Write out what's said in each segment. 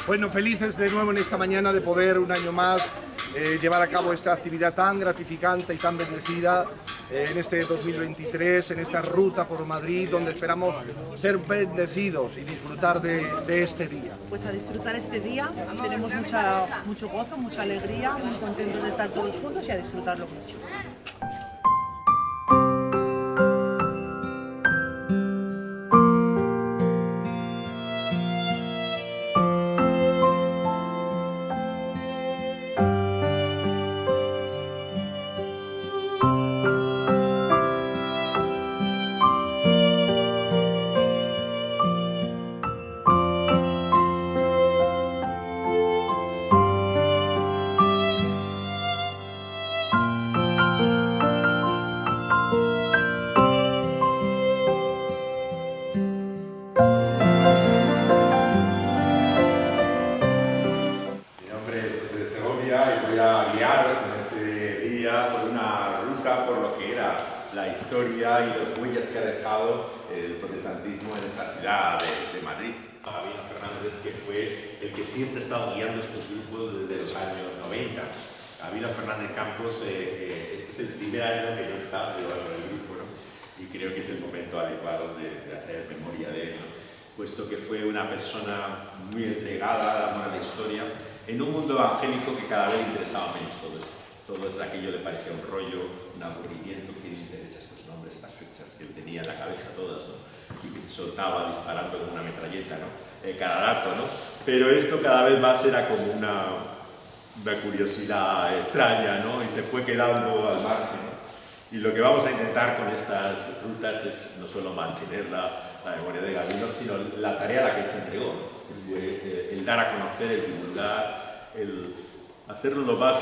Bueno, felices de nuevo en esta mañana de poder un año más llevar a cabo esta actividad tan gratificante y tan bendecida en este 2023, en esta ruta por Madrid, donde esperamos ser bendecidos y disfrutar de este día. Pues a disfrutar este día, tenemos mucho gozo, mucha alegría, muy contentos de estar todos juntos y a disfrutarlo mucho. Voy a guiaros en este día por una ruta por lo que era la historia y las huellas que ha dejado el protestantismo en esta ciudad de Madrid. Gabino Fernández, que fue el que siempre ha estado guiando estos grupos desde los años 90. Gabino Fernández Campos, este es el primer año que no está llevando el grupo, ¿no? Y creo que es el momento adecuado de hacer memoria de él, ¿no? Puesto que fue una persona muy entregada al amor a la historia, en un mundo evangélico que cada vez le interesaba menos todo esto. Todo aquello le parecía un rollo, un aburrimiento. ¿Quién le interesa estos nombres, estas fechas que él tenía en la cabeza todas, ¿no? Y que soltaba disparando con una metralleta, ¿no? Cada dato, ¿no? Pero esto cada vez más era como una curiosidad extraña, ¿no? Y se fue quedando al margen, ¿no? Y lo que vamos a intentar con estas rutas es no solo mantener la memoria de Gabino, sino la tarea a la que él se entregó, ¿no? Que fue el dar a conocer, el divulgar, el hacerlo lo más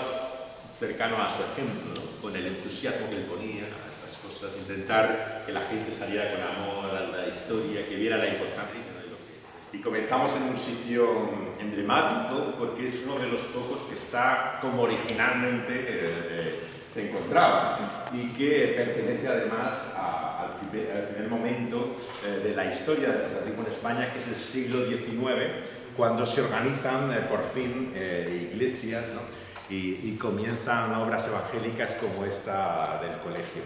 cercano a su ejemplo, ¿no? Con el entusiasmo que él ponía a estas cosas, intentar que la gente saliera con amor a la historia, que viera la importancia de lo que... Y comenzamos en un sitio emblemático, porque es uno de los pocos que está como originalmente se encontraba y que pertenece además al primer momento de la historia del protestantismo en España, que es el siglo XIX, cuando se organizan por fin iglesias, ¿no? y comienzan obras evangélicas como esta del colegio.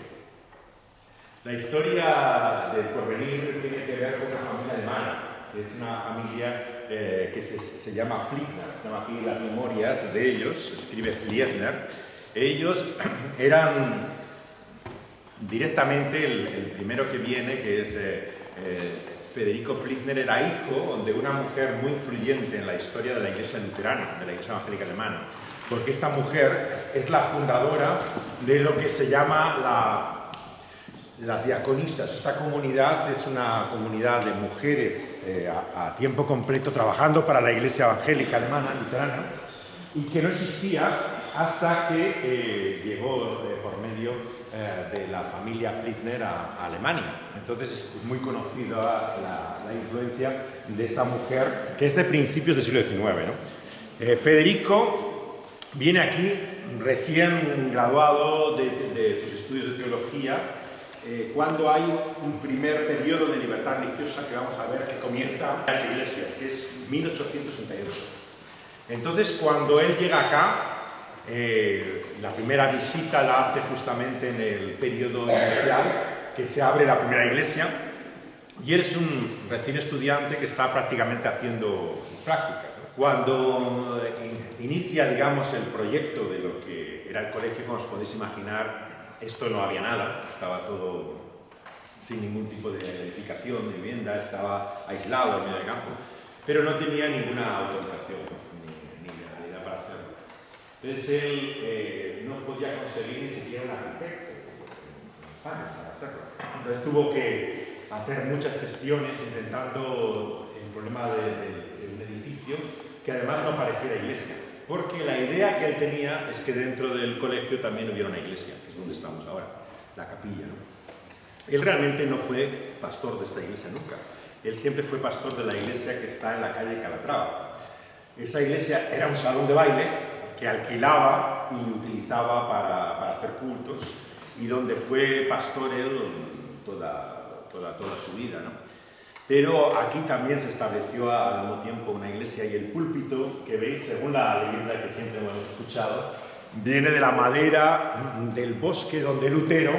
La historia del Porvenir tiene que ver con una familia alemana, que es una familia que se llama Fliedner. Tengo aquí las memorias de ellos, escribe Fliedner. Ellos eran directamente el primero que viene, que es Federico Fliedner, era hijo de una mujer muy influyente en la historia de la Iglesia luterana, de la Iglesia evangélica alemana, porque esta mujer es la fundadora de lo que se llama las diaconisas. Esta comunidad es una comunidad de mujeres a tiempo completo trabajando para la Iglesia evangélica alemana, luterana, y que no existía hasta que llegó por medio de la familia Fliedner a Alemania. Entonces es muy conocida la influencia de esta mujer, que es de principios del siglo XIX, ¿no? Federico viene aquí recién graduado de sus estudios de teología, cuando hay un primer periodo de libertad religiosa que vamos a ver que comienza en las iglesias, que es 1868. Entonces, cuando él llega acá, la primera visita la hace justamente en el periodo inicial, que se abre la primera iglesia, y él es un recién estudiante que está prácticamente haciendo sus prácticas, ¿no? Cuando inicia, digamos, el proyecto de lo que era el colegio, como os podéis imaginar, esto no había nada, estaba todo sin ningún tipo de edificación, de vivienda, estaba aislado en medio del campo, pero no tenía ninguna autorización ni legalidad para hacerlo. Entonces él no podía conseguir ni siquiera un arquitecto en España para hacerlo. Entonces tuvo que hacer muchas gestiones intentando el problema de un edificio que además no pareciera iglesia, porque la idea que él tenía es que dentro del colegio también hubiera una iglesia, que es donde estamos ahora, la capilla, ¿no? Él realmente no fue pastor de esta iglesia nunca. Él siempre fue pastor de la iglesia que está en la calle Calatrava. Esa iglesia era un salón de baile que alquilaba y utilizaba para hacer cultos y donde fue pastor él toda su vida, ¿no? Pero aquí también se estableció al mismo tiempo una iglesia y el púlpito que veis, según la leyenda que siempre hemos escuchado, viene de la madera del bosque donde Lutero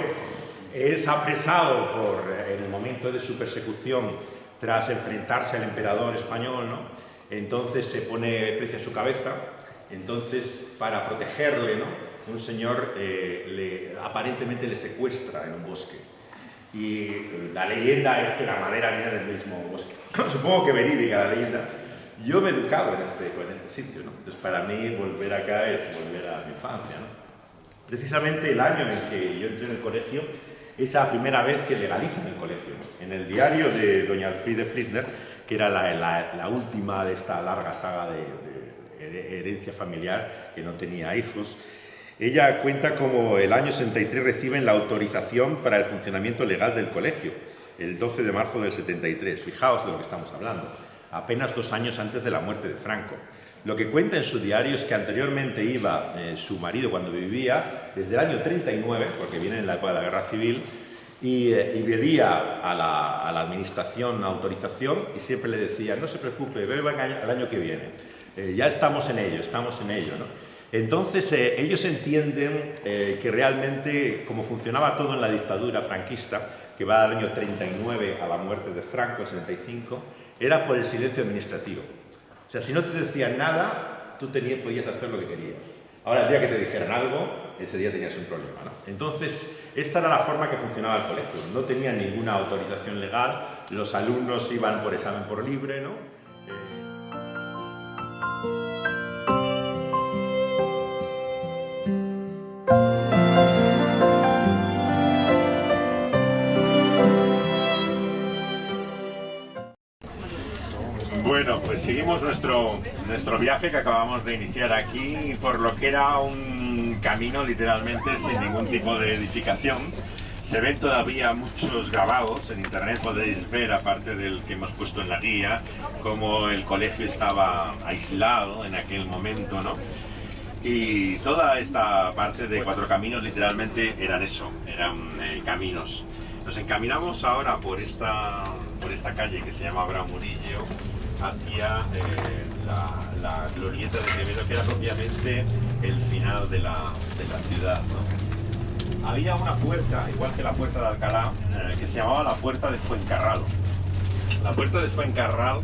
es apresado en el momento de su persecución tras enfrentarse al emperador español, ¿no? Entonces se pone precio a su cabeza, entonces para protegerle, ¿no? Un señor aparentemente le secuestra en un bosque y la leyenda es que la madera viene del mismo bosque. Supongo que verídica la leyenda. Yo me he educado en este sitio, ¿no? Entonces para mí volver acá es volver a mi infancia, ¿no? Precisamente el año en que yo entré en el colegio es la primera vez que legalizan el colegio. En el diario de doña Elfriede Flittner, que era la última de esta larga saga de herencia familiar, que no tenía hijos, ella cuenta como el año 63 reciben la autorización para el funcionamiento legal del colegio, el 12 de marzo del 73. Fijaos de lo que estamos hablando, apenas 2 años antes de la muerte de Franco. Lo que cuenta en su diario es que anteriormente iba su marido cuando vivía, desde el año 39, porque viene en la época de la Guerra Civil, y pedía a la administración autorización y siempre le decía, no se preocupe, venga el año que viene, ya estamos en ello, ¿no? Entonces ellos entienden que realmente, como funcionaba todo en la dictadura franquista, que va del año 39 a la muerte de Franco, el 75, era por el silencio administrativo. O sea, si no te decían nada, tú podías hacer lo que querías. Ahora, el día que te dijeran algo, ese día tenías un problema, ¿no? Entonces, esta era la forma que funcionaba el colegio. No tenían ninguna autorización legal, los alumnos iban por examen por libre, ¿no? Bueno, pues seguimos nuestro viaje que acabamos de iniciar aquí por lo que era un camino literalmente sin ningún tipo de edificación. Se ven todavía muchos grabados, en internet podéis ver, aparte del que hemos puesto en la guía, cómo el colegio estaba aislado en aquel momento, ¿no? Y toda esta parte de Cuatro Caminos literalmente eran eso, eran caminos. Nos encaminamos ahora por esta calle que se llama Abraham Murillo, hacia la glorieta de Quevedo, que era propiamente el final de la ciudad, ¿no? Había una puerta, igual que la puerta de Alcalá, que se llamaba la puerta de Fuencarral. La puerta de Fuencarral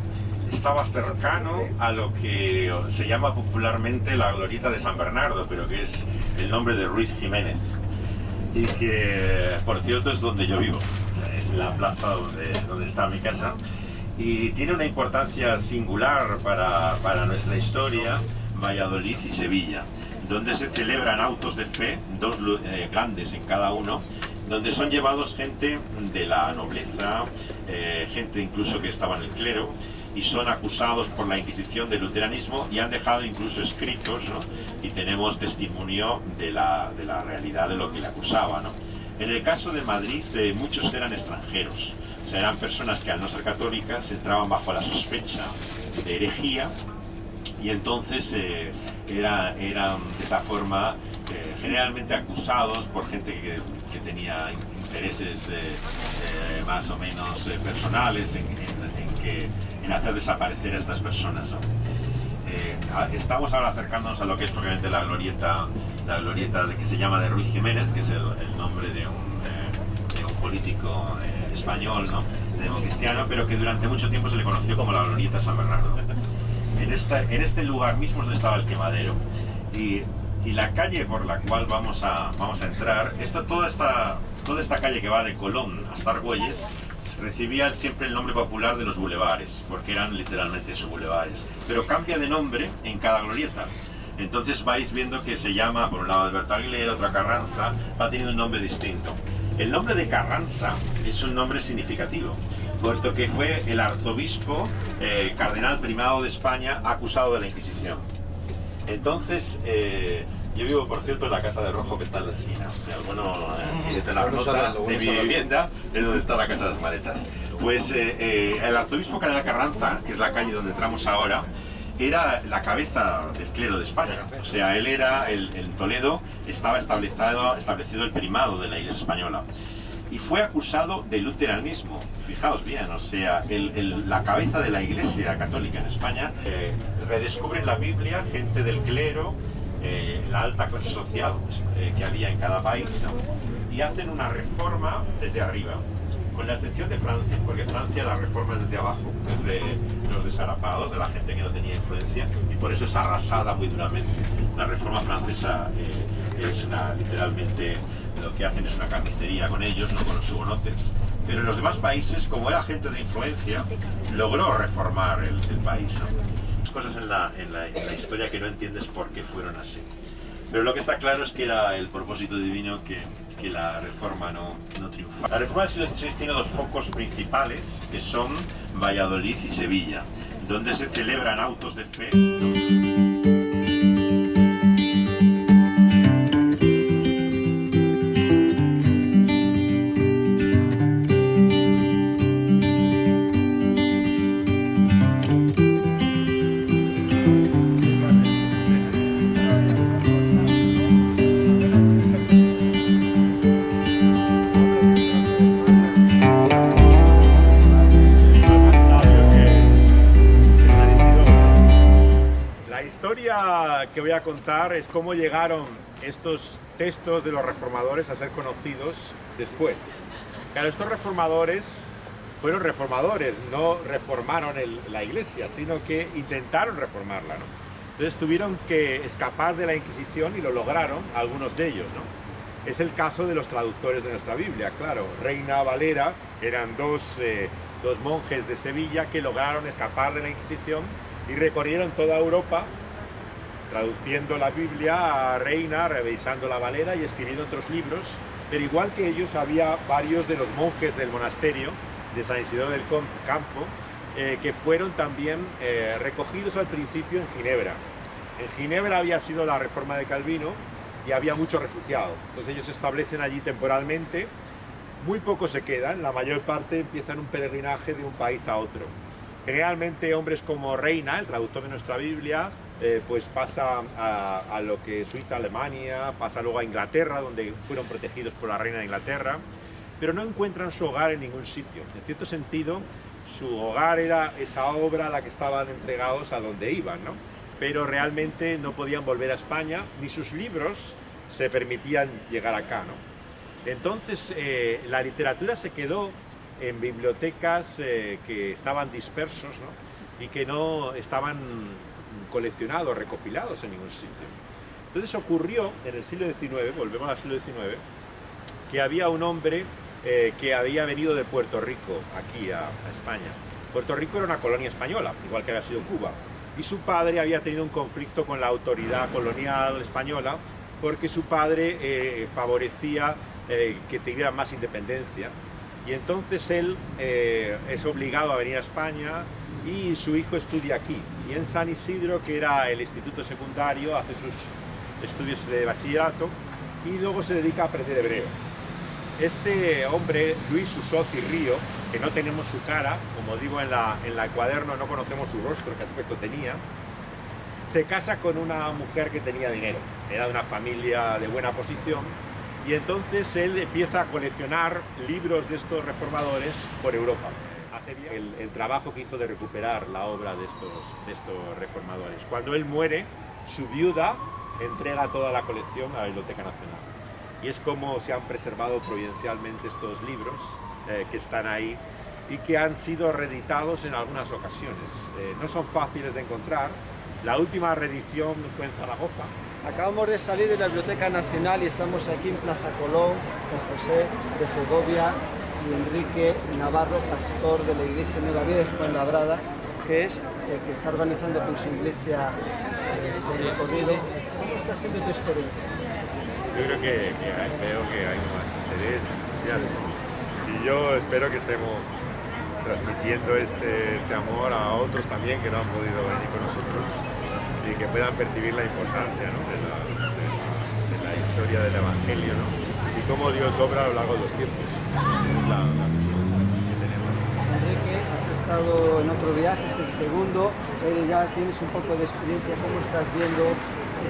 estaba cercano a lo que se llama popularmente la glorieta de San Bernardo, pero que es el nombre de Ruiz Jiménez, y que, por cierto, es donde yo vivo, es la plaza donde está mi casa. Y tiene una importancia singular para nuestra historia, Valladolid y Sevilla, donde se celebran autos de fe, 2 grandes en cada uno, donde son llevados gente de la nobleza, gente incluso que estaba en el clero, y son acusados por la Inquisición de luteranismo y han dejado incluso escritos, ¿no? Y tenemos testimonio de la realidad de lo que le acusaba, ¿no? En el caso de Madrid, muchos eran extranjeros. O sea, eran personas que al no ser católicas entraban bajo la sospecha de herejía y entonces eran de esa forma generalmente acusados por gente que tenía intereses más o menos personales en hacer desaparecer a estas personas, ¿no? Estamos ahora acercándonos a lo que es propiamente la glorieta que se llama de Ruiz Jiménez, que es el nombre de un político español, ¿no? Democristiano, pero que durante mucho tiempo se le conoció como la glorieta San Bernardo. En este lugar mismo es donde estaba el quemadero y Y la calle por la cual vamos a entrar, toda esta calle que va de Colón hasta Argüelles, recibía siempre el nombre popular de los bulevares, porque eran literalmente esos bulevares, pero cambia de nombre en cada glorieta. Entonces vais viendo que se llama, por un lado Alberto Aguilera, otra Carranza, va teniendo un nombre distinto. El nombre de Carranza es un nombre significativo, puesto que fue el arzobispo cardenal primado de España acusado de la Inquisición. Entonces, yo vivo, por cierto, en la Casa de Rojo que está en la esquina. Desde la nota de mi vivienda es donde está la Casa de las Maletas. Pues el arzobispo cardenal Carranza, que es la calle donde entramos ahora, era la cabeza del clero de España. O sea, él era, en Toledo estaba establecido el primado de la Iglesia española. Y fue acusado de luteranismo. Fijaos bien, o sea, la cabeza de la Iglesia Católica en España redescubre la Biblia, gente del clero, la alta clase social que había en cada país, ¿no? Y hacen una reforma desde arriba, con la excepción de Francia, porque Francia la reforma es desde abajo, desde los desarapados, de la gente que no tenía influencia, y por eso es arrasada muy duramente. La reforma francesa es literalmente, lo que hacen es una carnicería con ellos, no con los hugonotes. Pero en los demás países, como era gente de influencia, logró reformar el país, ¿no? Cosas en la historia que no entiendes por qué fueron así. Pero lo que está claro es que era el propósito divino que la reforma no triunfara. La reforma del siglo XVI tiene dos focos principales, que son Valladolid y Sevilla, donde se celebran autos de fe. Que voy a contar es cómo llegaron estos textos de los reformadores a ser conocidos después. Claro, estos reformadores fueron reformadores, no reformaron la iglesia, sino que intentaron reformarla, ¿no? Entonces tuvieron que escapar de la Inquisición y lo lograron, algunos de ellos, ¿no? Es el caso de los traductores de nuestra Biblia, claro. Reina Valera eran dos monjes de Sevilla que lograron escapar de la Inquisición y recorrieron toda Europa traduciendo la Biblia a Reina, revisando la Valera y escribiendo otros libros, pero igual que ellos había varios de los monjes del monasterio de San Isidoro del Campo que fueron también recogidos al principio en Ginebra. En Ginebra había sido la reforma de Calvino y había muchos refugiados, entonces ellos se establecen allí temporalmente, muy pocos se quedan, la mayor parte empiezan un peregrinaje de un país a otro. Generalmente hombres como Reina, el traductor de nuestra Biblia, pues pasa a lo que es Suiza, Alemania, pasa luego a Inglaterra, donde fueron protegidos por la reina de Inglaterra, pero no encuentran su hogar en ningún sitio. En cierto sentido, su hogar era esa obra a la que estaban entregados a donde iban, ¿no? Pero realmente no podían volver a España, ni sus libros se permitían llegar acá, ¿no? Entonces, la literatura se quedó en bibliotecas que estaban dispersos, ¿no? Y que no estaban coleccionados, recopilados en ningún sitio. Entonces ocurrió en el siglo XIX, volvemos al siglo XIX, que había un hombre que había venido de Puerto Rico aquí a España. Puerto Rico era una colonia española, igual que había sido Cuba, y su padre había tenido un conflicto con la autoridad colonial española porque su padre favorecía que tuvieran más independencia, y entonces él es obligado a venir a España y su hijo estudia aquí. Y en San Isidro, que era el instituto secundario, hace sus estudios de bachillerato y luego se dedica a aprender hebreo. Este hombre, Luis Usoz y Río, que no tenemos su cara, como digo en la cuaderno, no conocemos su rostro, qué aspecto tenía, se casa con una mujer que tenía dinero, era de una familia de buena posición, y entonces él empieza a coleccionar libros de estos reformadores por Europa. Hace el trabajo que hizo de recuperar la obra de estos reformadores. Cuando él muere, su viuda entrega toda la colección a la Biblioteca Nacional. Y es como se han preservado providencialmente estos libros que están ahí y que han sido reeditados en algunas ocasiones. No son fáciles de encontrar. La última reedición fue en Zaragoza, Acabamos de salir de la Biblioteca Nacional y estamos aquí en Plaza Colón con José de Segovia y Enrique Navarro, pastor de la Iglesia Nueva Vida de Fuenlabrada, que es el que está organizando con su iglesia este recorrido. ¿Cómo está siendo tu experiencia? Yo creo que veo que hay más interés, entusiasmo, y yo espero que estemos transmitiendo este amor a otros también que no han podido venir con nosotros y que puedan percibir la importancia, ¿no?, de la historia del Evangelio, ¿no?, y cómo Dios obra a lo largo de los tiempos. Es la misión que tenemos. Enrique, has estado en otro viaje, es el segundo, ya tienes un poco de experiencia. ¿Cómo estás viendo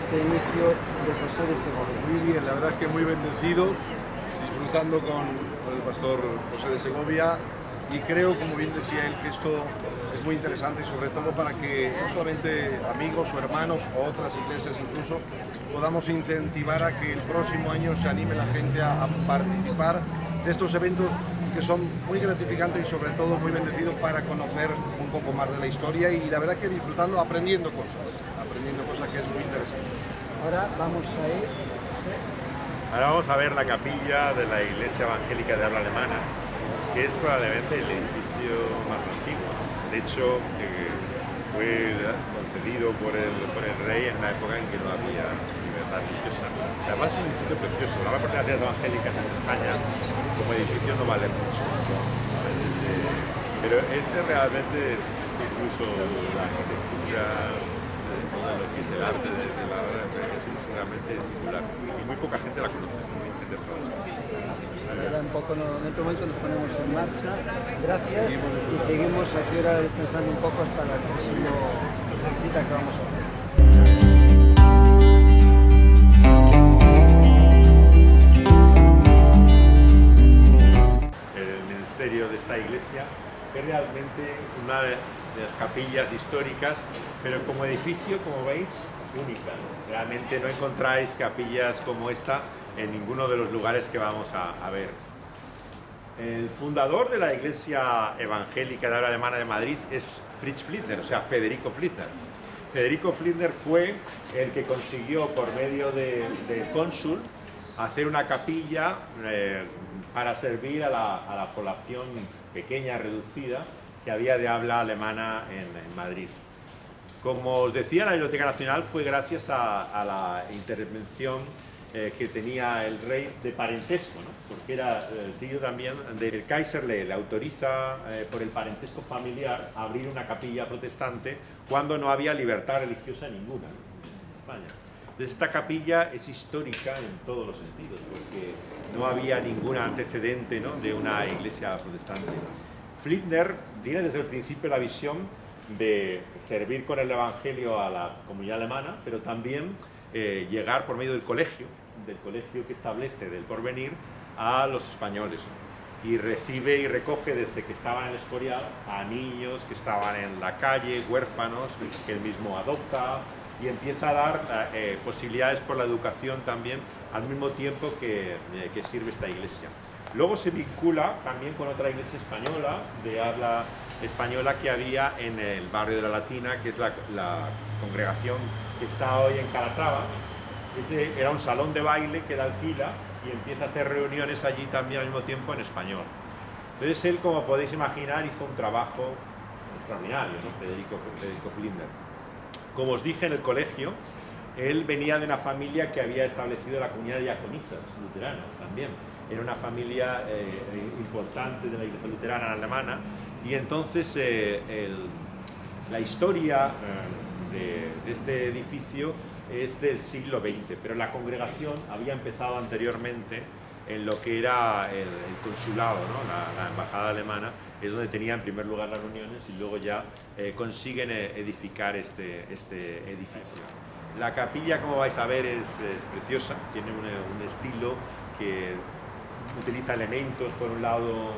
este inicio de José de Segovia? Muy bien, la verdad es que muy bendecidos, disfrutando con el pastor José de Segovia, y creo, como bien decía él, que esto es muy interesante, y sobre todo para que no solamente amigos o hermanos o otras iglesias incluso podamos incentivar a que el próximo año se anime la gente a participar de estos eventos que son muy gratificantes y sobre todo muy bendecidos para conocer un poco más de la historia, y la verdad que disfrutando, aprendiendo cosas que es muy interesante. Ahora vamos a ir... Ahora vamos a ver la capilla de la Iglesia Evangélica de habla alemana, que es probablemente el edificio más antiguo. De hecho, fue concedido por el rey en una época en que no había libertad religiosa. Además es un edificio precioso. La mayor parte de las iglesias evangélicas en España como edificio no vale mucho. Pero este realmente, incluso la arquitectura, todo lo que es el arte de la obra, es realmente singular. Y muy poca gente la conoce, muy gente extraordinaria. Ahora un poco, en otro momento nos ponemos en marcha. Gracias, y seguimos aquí ahora descansando un poco hasta la próxima visita que vamos a hacer. El ministerio de esta iglesia es realmente una de las capillas históricas, pero como edificio, como veis, única. Realmente no encontráis capillas como esta en ninguno de los lugares que vamos a ver. El fundador de la Iglesia Evangélica de habla alemana de Madrid es Fritz Fliedner, o sea, Federico Fliedner. Federico Fliedner fue el que consiguió, por medio del cónsul, hacer una capilla para servir a la población pequeña, reducida, que había de habla alemana en Madrid. Como os decía, la Biblioteca Nacional fue gracias a la intervención que tenía el rey de parentesco, ¿no?, porque era el tío también del Kaiser, le autoriza por el parentesco familiar a abrir una capilla protestante cuando no había libertad religiosa ninguna, ¿no?, en España. Entonces esta capilla es histórica en todos los sentidos, porque no había ningún antecedente, ¿no?, de una iglesia protestante. Fliedner tiene desde el principio la visión de servir con el Evangelio a la comunidad alemana, pero también llegar por medio del colegio que establece del Porvenir a los españoles, y recibe y recoge desde que estaban en el Escorial a niños que estaban en la calle, huérfanos, que él mismo adopta, y empieza a dar posibilidades por la educación también, al mismo tiempo que sirve esta iglesia. Luego se vincula también con otra iglesia española, de habla española, que había en el barrio de la Latina, que es la congregación que está hoy en Calatrava. Ese era un salón de baile que él alquila y empieza a hacer reuniones allí también al mismo tiempo en español. Entonces él, como podéis imaginar, hizo un trabajo extraordinario, ¿no?, Federico Fliedner. Como os dije, en el colegio, él venía de una familia que había establecido la comunidad de diaconisas luteranas también. Era una familia importante de la iglesia luterana alemana, y entonces la historia de este edificio es del siglo XX, pero la congregación había empezado anteriormente en lo que era el consulado, ¿no?, la embajada alemana, es donde tenía en primer lugar las reuniones, y luego ya consiguen edificar este edificio. La capilla, como vais a ver, es preciosa, tiene un estilo que utiliza elementos, por un lado,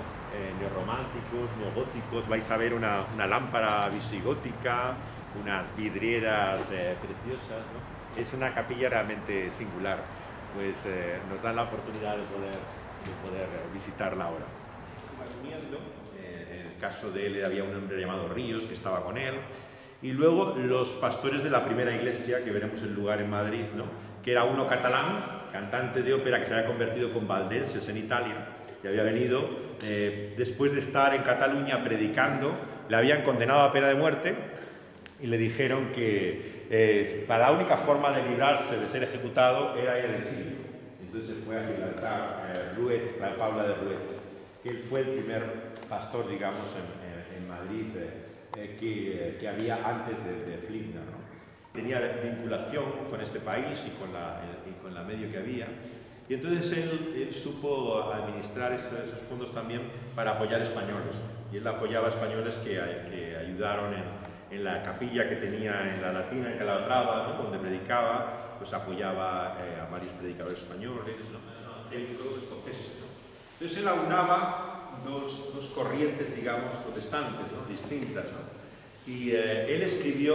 neorrománticos, neogóticos. Vais a ver una lámpara visigótica, unas vidrieras preciosas, ¿no? Es una capilla realmente singular, pues nos dan la oportunidad de poder visitarla ahora. En el caso de él había un hombre llamado Ríos que estaba con él, y luego los pastores de la primera iglesia, que veremos el lugar en Madrid, ¿no? Que era uno catalán, cantante de ópera, que se había convertido con valdenses en Italia, y había venido, después de estar en Cataluña predicando, le habían condenado a pena de muerte, y le dijeron que para la única forma de librarse de ser ejecutado era ir al exilio. Entonces se fue a Gibraltar, Ruet, la Paula de Ruet. Él fue el primer pastor, digamos, en Madrid que había antes de Flickner, ¿no? Tenía vinculación con este país y con la medio que había. Y entonces él supo administrar esos fondos también para apoyar españoles. Y él apoyaba a españoles que ayudaron en la capilla que tenía en la Latina, en Calatrava, ¿no? Donde predicaba, pues apoyaba a varios predicadores españoles, ¿no? Evangélicos, escoceses, ¿no? Entonces él aunaba dos corrientes, digamos, protestantes, ¿no? Distintas, ¿no? Y él escribió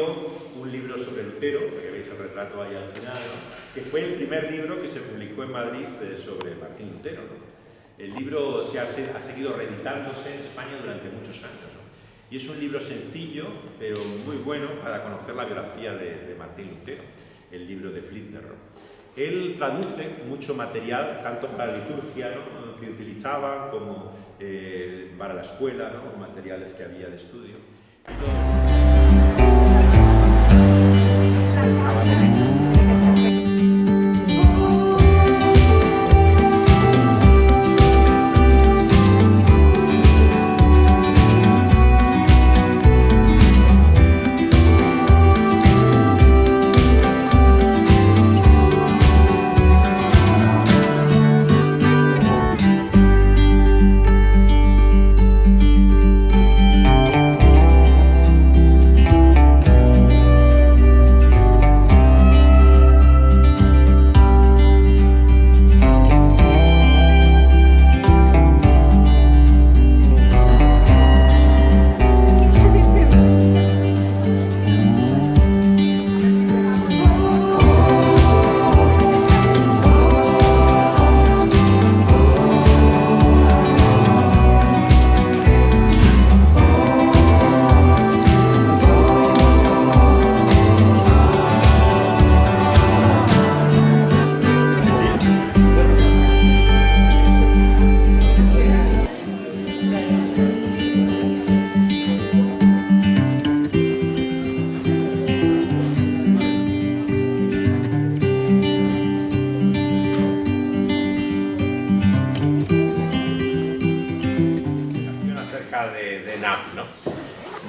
un libro sobre Lutero, que veis el retrato ahí al final, ¿no? Que fue el primer libro que se publicó en Madrid sobre Martín Lutero, ¿no? El libro ha seguido reeditándose en España durante muchos años, ¿no? Y es un libro sencillo, pero muy bueno para conocer la biografía de Martín Lutero, el libro de Flickner, ¿no? Él traduce mucho material, tanto para la liturgia, ¿no? Que utilizaba, como para la escuela, ¿no? Materiales que había de estudio.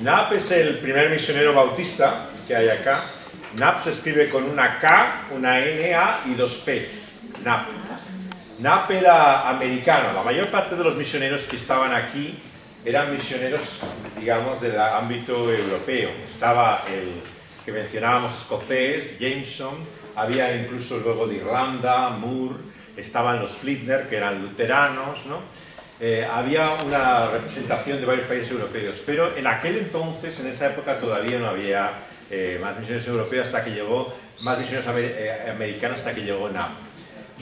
Knapp es el primer misionero bautista que hay acá. Knapp se escribe con una K, una N-A y dos P's. Knapp. Knapp era americano. La mayor parte de los misioneros que estaban aquí eran misioneros, digamos, del ámbito europeo. Estaba el que mencionábamos escocés, Jameson, había incluso luego de Irlanda, Moore, estaban los Flickner, que eran luteranos, ¿no? Había una representación de varios países europeos, pero en aquel entonces, en esa época, todavía no había más misioneros europeos hasta que llegó, más misioneros americanos hasta que llegó Knapp.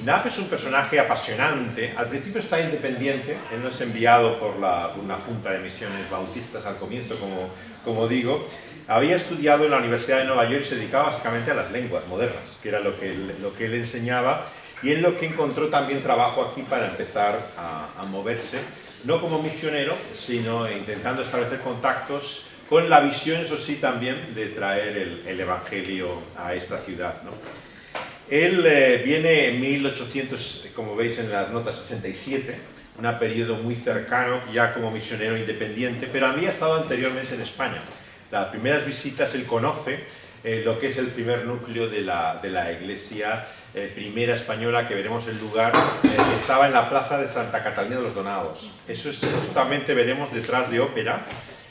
Knapp es un personaje apasionante. Al principio está independiente, él no es enviado por una junta de misiones bautistas al comienzo, como digo. Había estudiado en la Universidad de Nueva York y se dedicaba básicamente a las lenguas modernas, que era lo que él enseñaba. Y en lo que encontró también trabajo aquí para empezar a moverse, no como misionero, sino intentando establecer contactos con la visión, eso sí, también de traer el Evangelio a esta ciudad, ¿no? Él viene en 1800, como veis en las notas, 67, un periodo muy cercano ya como misionero independiente, pero había estado anteriormente en España. Las primeras visitas él conoce lo que es el primer núcleo de la iglesia primera española, que veremos el lugar, que estaba en la plaza de Santa Catalina de los Donados. Eso es justamente, veremos, detrás de Ópera,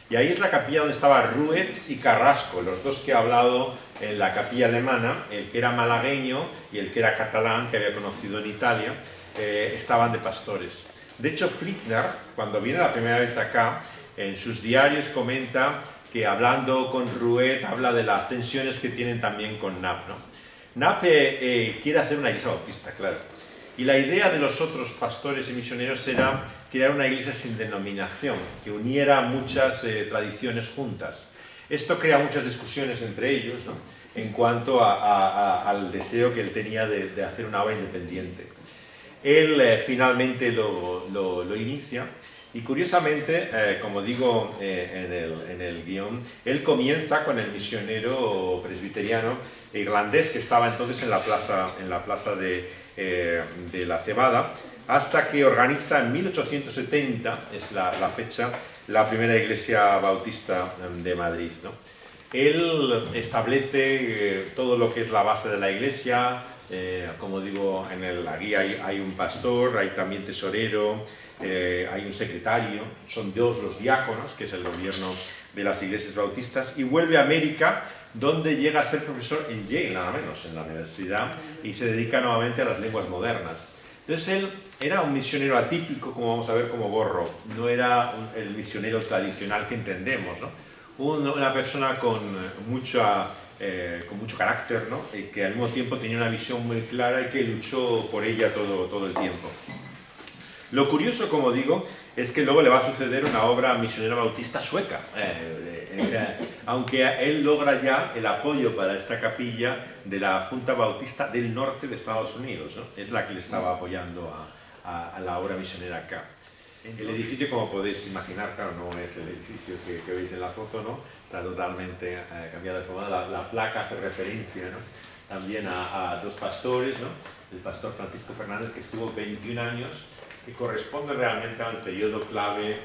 y ahí es la capilla donde estaba Ruet y Carrasco, los dos que he hablado en la capilla alemana, el que era malagueño y el que era catalán, que había conocido en Italia, estaban de pastores. De hecho, Flickner, cuando viene la primera vez acá, en sus diarios comenta que hablando con Ruet habla de las tensiones que tienen también con Knapp, ¿no? Knapp quiere hacer una iglesia bautista, claro. Y la idea de los otros pastores y misioneros era crear una iglesia sin denominación, que uniera muchas tradiciones juntas. Esto crea muchas discusiones entre ellos, ¿no?, en cuanto al deseo que él tenía de hacer una obra independiente. Él finalmente lo inicia y curiosamente, como digo en el guión, él comienza con el misionero presbiteriano irlandés que estaba entonces en la plaza de la Cebada, hasta que organiza en 1870, es la fecha, la primera iglesia bautista de Madrid, ¿no? Él establece todo lo que es la base de la iglesia. Como digo, en la guía hay un pastor, hay también tesorero, hay un secretario, son dos los diáconos, que es el gobierno de las iglesias bautistas, y vuelve a América, donde llega a ser profesor en Yale, nada menos, en la universidad, y se dedica nuevamente a las lenguas modernas. Entonces él era un misionero atípico, como vamos a ver, como Borrow. No era el misionero tradicional que entendemos, ¿no? Una persona con mucho carácter, ¿no?, y que al mismo tiempo tenía una visión muy clara y que luchó por ella todo el tiempo. Lo curioso, como digo, es que luego le va a suceder una obra misionera bautista sueca, aunque él logra ya el apoyo para esta capilla de la Junta Bautista del Norte de Estados Unidos, ¿no? Es la que le estaba apoyando a la obra misionera acá. El edificio, como podéis imaginar, claro, no es el edificio que veis en la foto, ¿no? Está totalmente cambiado de forma. La placa hace referencia, ¿no?, también a dos pastores, ¿no?, el pastor Francisco Fernández, que estuvo 21 años, que corresponde realmente al periodo clave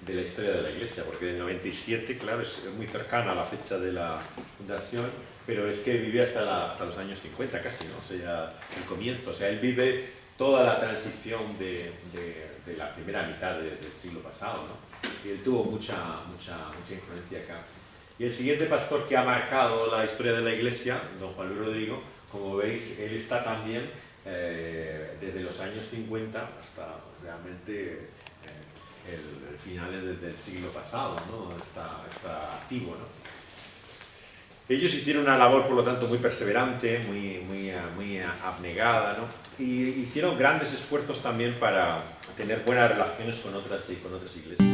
de la historia de la Iglesia, porque del 97, claro, es muy cercana a la fecha de la fundación, pero es que vive hasta los años 50 casi, ¿no? O sea, el comienzo, o sea, él vive toda la transición de la primera mitad del siglo pasado, ¿no? Y él tuvo mucha influencia acá. Y el siguiente pastor que ha marcado la historia de la Iglesia, don Juan Luis Rodrigo, como veis, él está también desde los años 50 hasta realmente finales del siglo pasado, ¿no? Está activo, ¿no? Ellos hicieron una labor, por lo tanto, muy perseverante, muy abnegada, ¿no? Y hicieron grandes esfuerzos también para tener buenas relaciones con otras iglesias.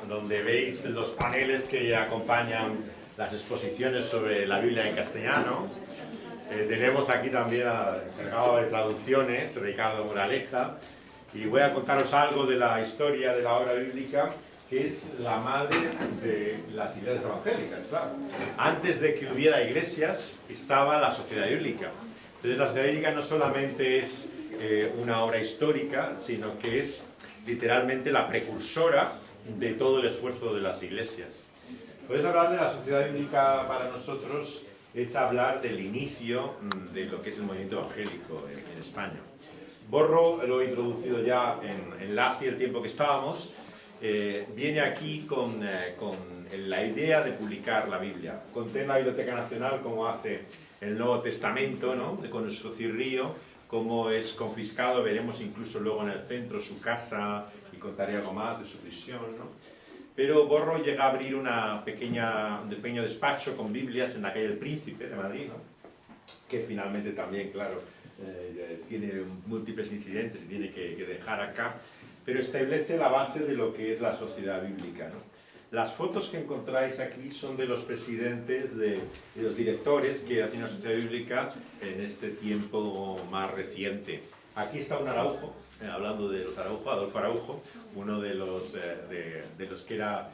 Donde veis los paneles que acompañan las exposiciones sobre la Biblia en castellano. Tenemos aquí también al encargado de traducciones, Ricardo Moraleja, y voy a contaros algo de la historia de la obra bíblica, que es la madre de las iglesias evangélicas, claro. Antes de que hubiera iglesias, estaba la sociedad bíblica. Entonces la sociedad bíblica no solamente es una obra histórica, sino que es literalmente la precursora de todo el esfuerzo de las iglesias. Puedes hablar de la sociedad bíblica para nosotros, es hablar del inicio de lo que es el movimiento evangélico en España. Borrow lo he introducido ya en LACI el tiempo que estábamos. Viene aquí con la idea de publicar la Biblia. Conté en la Biblioteca Nacional cómo hace el Nuevo Testamento, ¿no?, con el Socirrío, cómo es confiscado, veremos incluso luego en el centro su casa, y contaré algo más de su prisión, ¿no? Pero Borrow llega a abrir un pequeño despacho con Biblias en la calle del Príncipe de Madrid, ¿no?, que finalmente también, claro, tiene múltiples incidentes y tiene que dejar acá, pero establece la base de lo que es la sociedad bíblica, ¿no? Las fotos que encontráis aquí son de los presidentes, de los directores que hacen la sociedad bíblica en este tiempo más reciente. Aquí está un Araujo, hablando de los Araujo, Adolfo Araujo, uno de los que era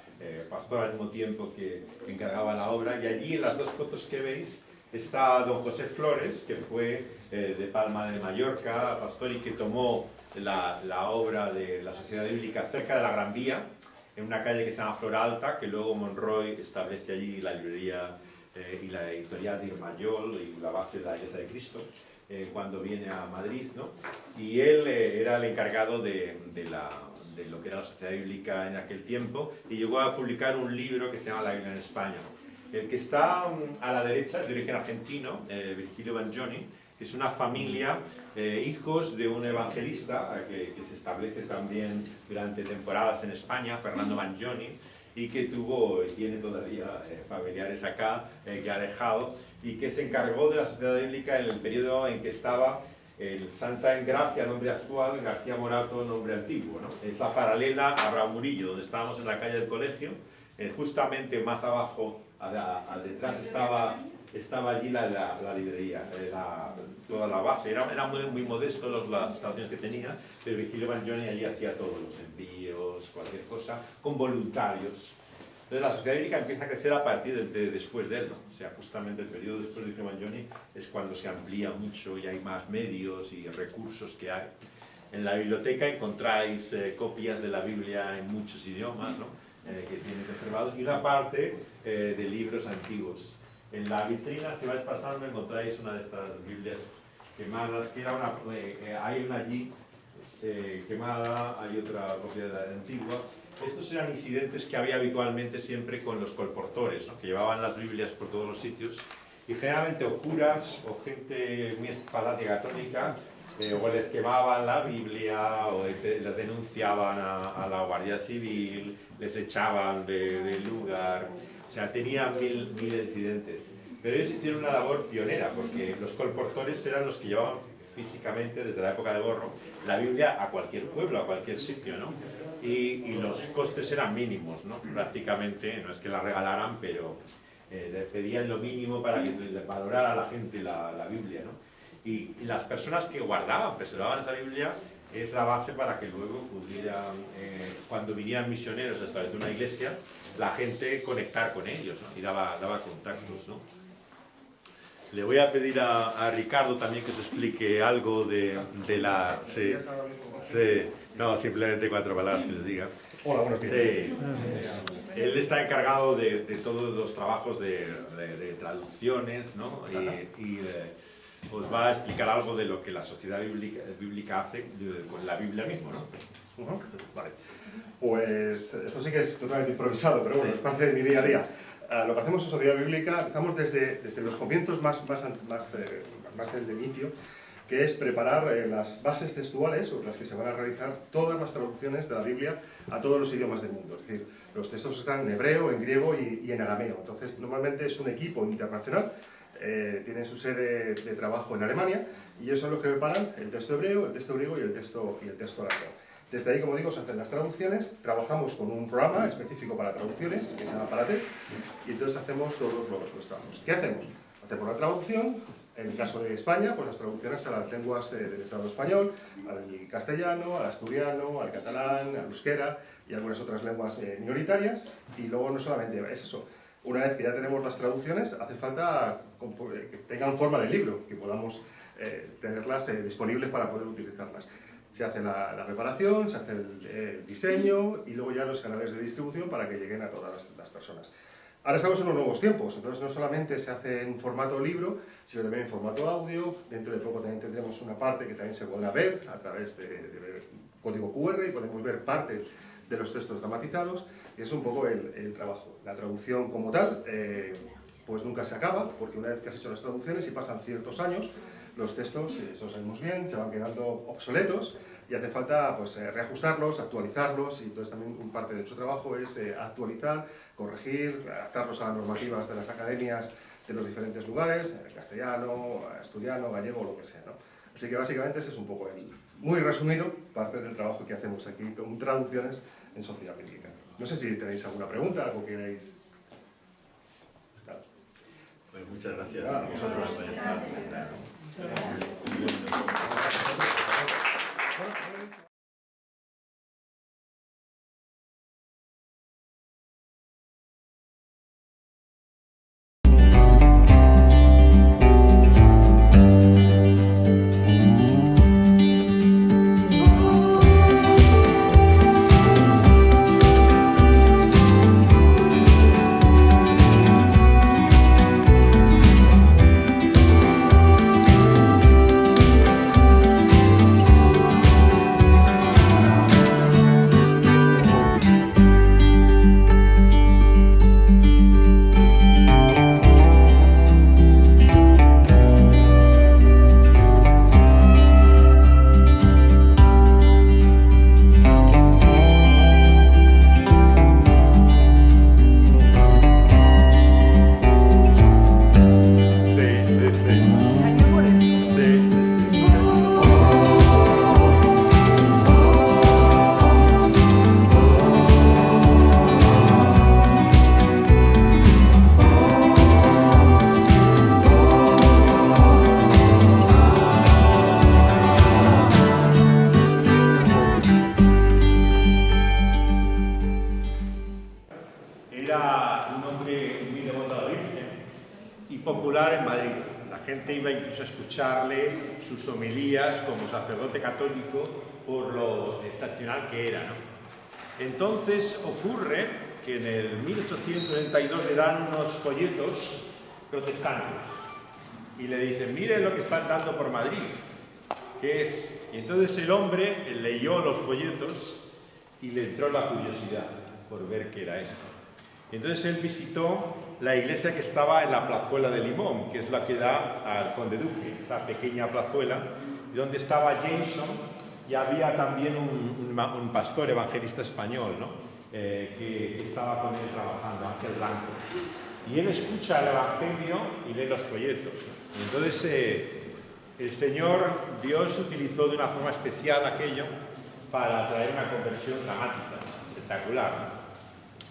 pastor al mismo tiempo que encargaba la obra, y allí en las dos fotos que veis está don José Flores, que fue de Palma de Mallorca, pastor, y que tomó la obra de la sociedad bíblica cerca de la Gran Vía, en una calle que se llama Flor Alta, que luego Monroy establece allí la librería y la editorial de Irmayol y la base de la Iglesia de Cristo, cuando viene a Madrid, ¿no? Y él era el encargado de de lo que era la sociedad bíblica en aquel tiempo, y llegó a publicar un libro que se llama La Biblia en España. El que está a la derecha es de origen argentino, Virgilio Bangioni, que es una familia, hijos de un evangelista que se establece también durante temporadas en España, Fernando Bangioni, y que tiene todavía familiares acá, que ha dejado, y que se encargó de la sociedad bíblica en el periodo en que estaba el Santa Engracia, nombre actual, García Morato, nombre antiguo, ¿no? Es la paralela a Abraham Murillo, donde estábamos en la calle del colegio, justamente más abajo, detrás estaba allí la librería, toda la base. Era muy modesto las instalaciones que tenía, pero Virgilio Bangioni allí hacía todos los envíos, cualquier cosa, con voluntarios. Entonces la sociedad bíblica empieza a crecer a partir de después de él, ¿no? O sea, justamente el periodo después de Virgilio Bangioni es cuando se amplía mucho y hay más medios y recursos que hay. En la biblioteca encontráis copias de la Biblia en muchos idiomas, ¿no? Que tienen conservados, y una parte de libros antiguos. En la vitrina, si vais pasando, encontráis una de estas Biblias quemadas, que era hay una allí quemada, hay otra copia de la antigua. Estos eran incidentes que había habitualmente siempre con los colportores, ¿no? Que llevaban las Biblias por todos los sitios, y generalmente o curas o gente muy fanática católica, o les quemaban la Biblia, o les denunciaban a la Guardia Civil, les echaban del lugar. O sea, tenía mil incidentes. Pero ellos hicieron una labor pionera, porque los colportores eran los que llevaban físicamente, desde la época de Borro, la Biblia a cualquier pueblo, a cualquier sitio, ¿no? Y los costes eran mínimos, ¿no? Prácticamente, no es que la regalaran, pero le pedían lo mínimo para que valorara a la gente la Biblia, ¿no? Y las personas que guardaban, preservaban esa Biblia, es la base para que luego pudieran, cuando vinieran misioneros a establecer una iglesia, la gente conectar con ellos, ¿no? Y daba contactos, ¿no? Le voy a pedir a Ricardo también que os explique algo de la... Sí, no, simplemente 4 palabras que les diga. Hola, buenos días. Sí. Él está encargado de todos los trabajos de traducciones, ¿no? Y os va a explicar algo de lo que la sociedad bíblica hace con la Biblia mismo, ¿no? Vale. Pues esto sí que es totalmente improvisado, pero bueno, es parte de mi día a día. Lo que hacemos en Sociedad Bíblica, empezamos desde los comienzos más del inicio, que es preparar las bases textuales sobre las que se van a realizar todas las traducciones de la Biblia a todos los idiomas del mundo. Es decir, los textos están en hebreo, en griego y en arameo. Entonces, normalmente es un equipo internacional, tienen su sede de trabajo en Alemania, y ellos son los que preparan el texto hebreo, el texto griego y el texto arameo. Desde ahí, como digo, se hacen las traducciones, trabajamos con un programa específico para traducciones, que se llama Paratext, y entonces hacemos todos los trabajos. ¿Qué hacemos? Hacemos la traducción, en el caso de España, pues las traducciones a las lenguas del Estado español, al castellano, al asturiano, al catalán, al euskera y algunas otras lenguas minoritarias, y luego no solamente es eso. Una vez que ya tenemos las traducciones, hace falta que tengan forma de libro, que podamos tenerlas disponibles para poder utilizarlas. Se hace la preparación, se hace el diseño y luego ya los canales de distribución para que lleguen a todas las personas. Ahora estamos en unos nuevos tiempos, entonces no solamente se hace en formato libro, sino también en formato audio. Dentro de poco también tendremos una parte que también se podrá ver a través de código QR y podemos ver parte de los textos dramatizados. Y es un poco el trabajo. La traducción como tal, pues nunca se acaba, porque una vez que has hecho las traducciones y pasan ciertos años, los textos, eso lo sabemos bien, se van quedando obsoletos y hace falta pues, reajustarlos, actualizarlos, y entonces también parte de nuestro trabajo es actualizar, corregir, adaptarlos a las normativas de las academias de los diferentes lugares, castellano, asturiano, gallego, lo que sea, ¿no? Así que básicamente ese es un poco muy resumido, parte del trabajo que hacemos aquí con traducciones en Sociedad Bíblica. No sé si tenéis alguna pregunta, algo que queréis. Pues muchas gracias. Vosotros. popular en Madrid. La gente iba incluso a escucharle sus homilías como sacerdote católico por lo excepcional que era, ¿no? Entonces ocurre que en el 1892 le dan unos folletos protestantes y le dicen, miren lo que están dando por Madrid, ¿qué es? Y entonces el hombre leyó los folletos y le entró la curiosidad por ver qué era esto. Y entonces él visitó la iglesia que estaba en la plazuela de Limón, que es la que da al Conde Duque, esa pequeña plazuela, donde estaba Jameson, y había también un pastor evangelista español, ¿no? Que estaba con él trabajando, Ángel Blanco. Y él escucha el Evangelio y lee los folletos. Y entonces el Señor, Dios, utilizó de una forma especial aquello para traer una conversión dramática, espectacular.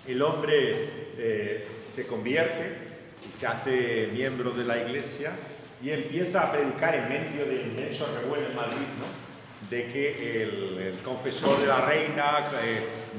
El hombre se convierte y se hace miembro de la iglesia y empieza a predicar en medio del inmenso revuelo en Madrid, ¿no? De que el confesor de la reina,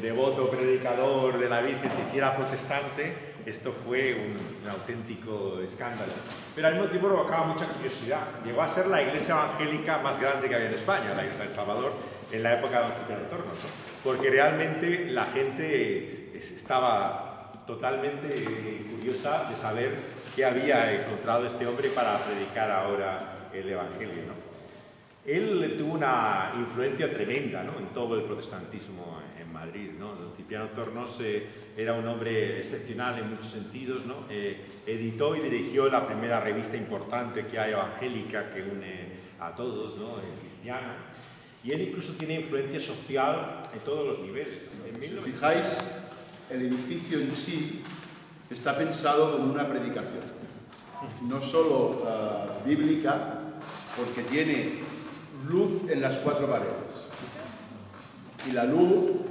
devoto predicador de la Virgen, se hiciera protestante. Esto fue un auténtico escándalo. Pero al mismo tiempo provocaba mucha curiosidad. Llegó a ser la iglesia evangélica más grande que había en España, la iglesia de El Salvador, en la época de Don Cipriano Tornos, ¿no? Porque realmente la gente estaba totalmente curiosa de saber qué había encontrado este hombre para predicar ahora el Evangelio, ¿no? Él tuvo una influencia tremenda, ¿no? En todo el protestantismo en Madrid, ¿no? Don Cipriano Tornos era un hombre excepcional en muchos sentidos, ¿no? Editó y dirigió la primera revista importante que hay evangélica que une a todos, ¿no? Cristiana. Y él incluso tiene influencia social en todos los niveles. Si os fijáis, el edificio en sí está pensado como una predicación, no solo bíblica, porque tiene luz en las cuatro paredes y la luz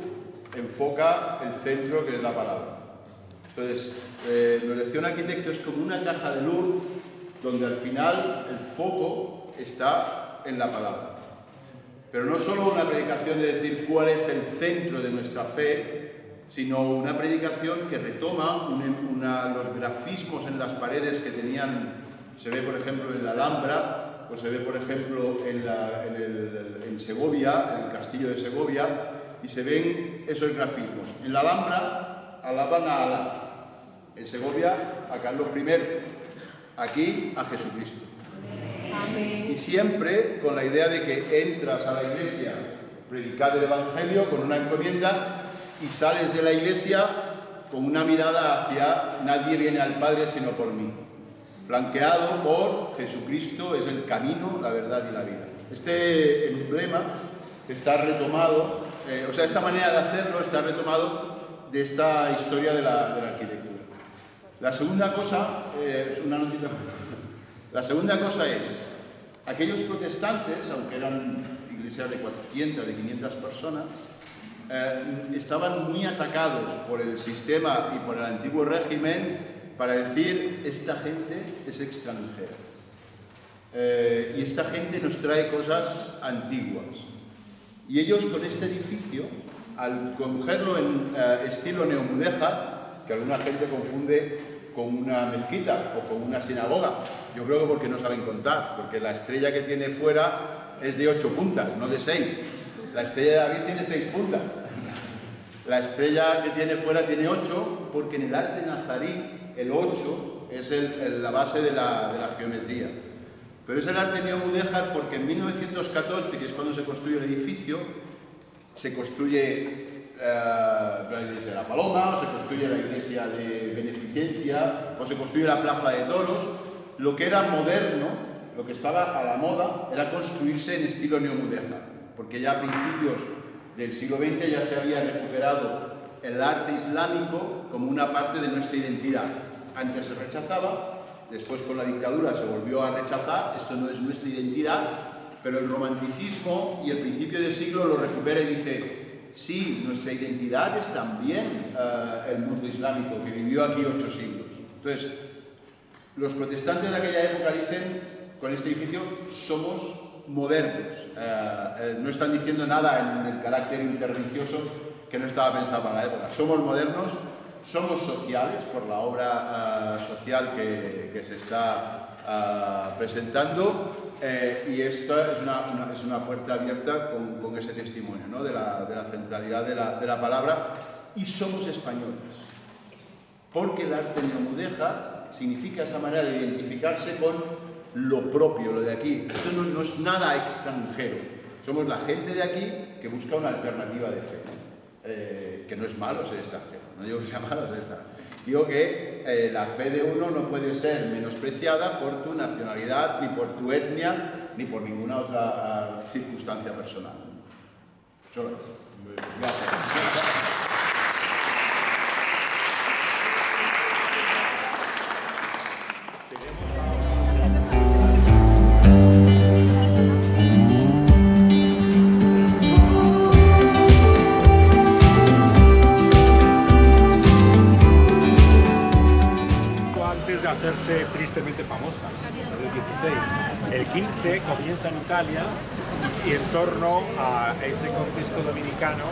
enfoca el centro, que es la palabra. Entonces, la lección arquitecto es como una caja de luz donde al final el foco está en la palabra. Pero no solo una predicación de decir cuál es el centro de nuestra fe, sino una predicación que retoma los grafismos en las paredes que tenían, se ve por ejemplo en la Alhambra, o se ve por ejemplo en Segovia, en el castillo de Segovia, y se ven esos grafismos. En la Alhambra alaban a Alá, en Segovia a Carlos I, aquí a Jesucristo. Amén. Y siempre con la idea de que entras a la iglesia, predicad el Evangelio con una encomienda y sales de la iglesia con una mirada hacia nadie viene al Padre sino por mí, flanqueado por Jesucristo, es el camino, la verdad y la vida. Este emblema está retomado, esta manera de hacerlo está retomado de esta historia de la arquitectura. La segunda cosa, es una notita más. La segunda cosa es, aquellos protestantes, aunque eran iglesias de 400, de 500 personas, estaban muy atacados por el sistema y por el antiguo régimen para decir, esta gente es extranjera. Y esta gente nos trae cosas antiguas. Y ellos con este edificio, al cogerlo en estilo neomudéjar, que alguna gente confunde con una mezquita o con una sinagoga, yo creo que porque no saben contar, porque la estrella que tiene fuera es de 8 puntas, no de 6. La estrella de David tiene 6 puntas. La estrella que tiene fuera tiene 8, porque en el arte nazarí el 8 es la base de la geometría. Pero es el arte neomudéjar porque en 1914, que es cuando se construye el edificio, se construye la iglesia de la Paloma, o se construye la iglesia de Beneficencia, o se construye la plaza de toros. Lo que era moderno, lo que estaba a la moda, era construirse en estilo neomudéjar, porque ya a principios del siglo XX ya se había recuperado el arte islámico como una parte de nuestra identidad. Antes se rechazaba, después con la dictadura se volvió a rechazar, esto no es nuestra identidad, pero el romanticismo y el principio de siglo lo recupera y dice, sí, nuestra identidad es también el mundo islámico que vivió aquí 8 siglos. Entonces, los protestantes de aquella época dicen, con este edificio, somos modernos. No están diciendo nada en el carácter interreligioso que no estaba pensado para la época. Somos modernos, somos sociales por la obra social que se está presentando, y esta es una puerta abierta con ese testimonio, ¿no? de la centralidad de la palabra. Y somos españoles, porque el arte neomudéjar significa esa manera de identificarse con lo propio, lo de aquí. Esto no es nada extranjero, somos la gente de aquí que busca una alternativa de fe, que no es malo ser extranjero, no digo que sea malo ser extranjero, digo que la fe de uno no puede ser menospreciada por tu nacionalidad, ni por tu etnia, ni por ninguna otra circunstancia personal. Solo eso. Gracias. Hacerse tristemente famosa, el 16. El 15 comienza en Italia y en torno a ese contexto dominicano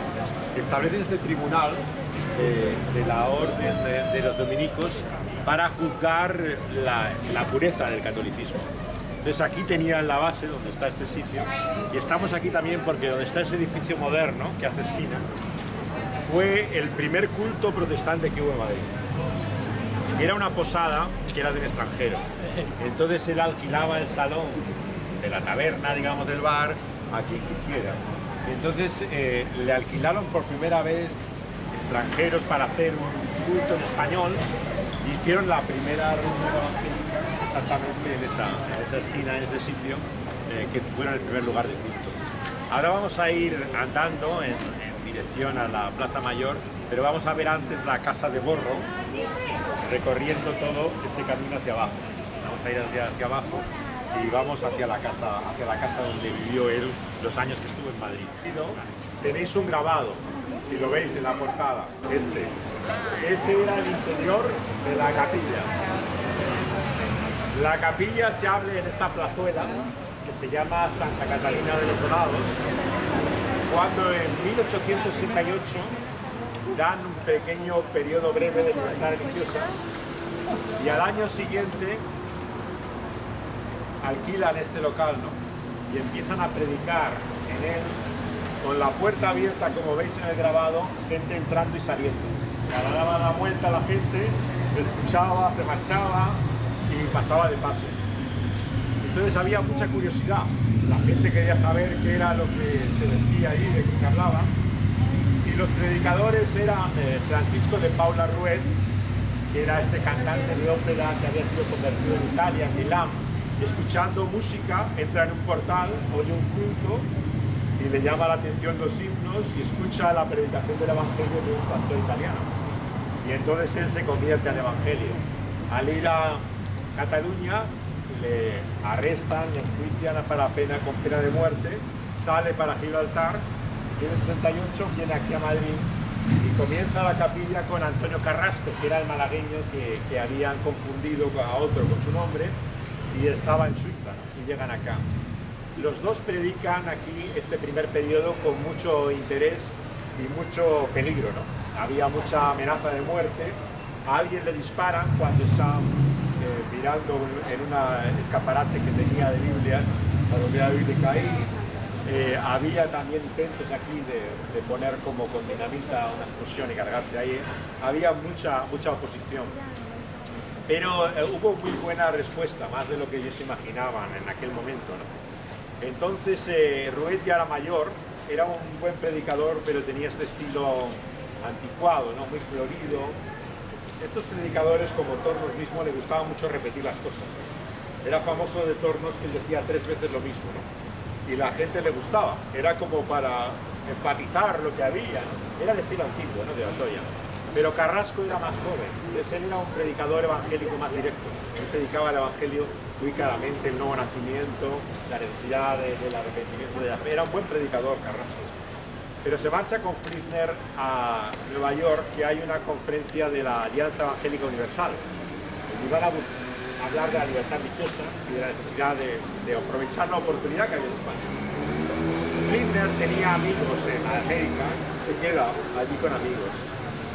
establece este tribunal de la orden de los dominicos para juzgar la pureza del catolicismo. Entonces aquí tenían la base donde está este sitio, y estamos aquí también porque donde está ese edificio moderno que hace esquina fue el primer culto protestante que hubo en Madrid. Era una posada que era de un extranjero, entonces él alquilaba el salón de la taberna, digamos, del bar a quien quisiera. Entonces le alquilaron por primera vez extranjeros para hacer un culto en español, y hicieron la primera reunión evangélica exactamente en esa esquina, en ese sitio, que fuera el primer lugar de culto. Ahora vamos a ir andando en dirección a la Plaza Mayor, pero vamos a ver antes la Casa de Borro, recorriendo todo este camino hacia abajo. Vamos a ir hacia abajo y vamos hacia la casa donde vivió él los años que estuvo en Madrid. Tenéis un grabado, si lo veis en la portada, ese era el interior de la capilla. La capilla se abre en esta plazuela que se llama Santa Catalina de los Donados, cuando en 1868 dan un pequeño periodo breve de libertad religiosa, y al año siguiente alquilan este local, ¿no? Y empiezan a predicar en él con la puerta abierta, como veis en el grabado, gente entrando y saliendo. Cada daba la vuelta a la gente, se escuchaba, se marchaba y pasaba de paso. Entonces había mucha curiosidad, la gente quería saber qué era lo que se decía ahí, de qué se hablaba. Los predicadores eran Francisco de Paula Ruet, que era este cantante de ópera que había sido convertido en Italia, en Milán. Escuchando música, entra en un portal, oye un culto y le llama la atención los himnos y escucha la predicación del Evangelio de un pastor italiano. Y entonces él se convierte al Evangelio. Al ir a Cataluña, le arrestan, le enjuician para pena con pena de muerte, sale para Gibraltar. En el 68 viene aquí a Madrid y comienza la capilla con Antonio Carrasco, que era el malagueño que habían confundido a otro con su nombre, y estaba en Suiza, ¿no? Y llegan acá. Los dos predican aquí este primer periodo con mucho interés y mucho peligro, ¿no? Había mucha amenaza de muerte, a alguien le disparan cuando está mirando en un escaparate que tenía de Biblias, la Biblia bíblica ahí. Había también intentos aquí de poner como con dinamita una explosión y cargarse ahí. Había mucha oposición. Pero hubo muy buena respuesta, más de lo que ellos imaginaban en aquel momento, ¿no? Entonces Ruet ya era mayor, era un buen predicador, pero tenía este estilo anticuado, ¿no? Muy florido. Estos predicadores, como Tornos mismo, le gustaba mucho repetir las cosas. Era famoso de Tornos que él decía 3 veces lo mismo, ¿no? Y la gente le gustaba, era como para enfatizar lo que había, ¿no? Era el estilo antiguo, ¿no? De Atoya. Pero Carrasco era más joven, entonces él era un predicador evangélico más directo. Él predicaba el evangelio muy claramente, el nuevo nacimiento, la necesidad del arrepentimiento de la fe. Era un buen predicador Carrasco. Pero se marcha con Fritzner a Nueva York, que hay una conferencia de la Alianza Evangélica Universal. Y van a hablar de la libertad religiosa y de la necesidad de aprovechar la oportunidad que había en España. Fritzner tenía amigos en América y se queda allí con amigos.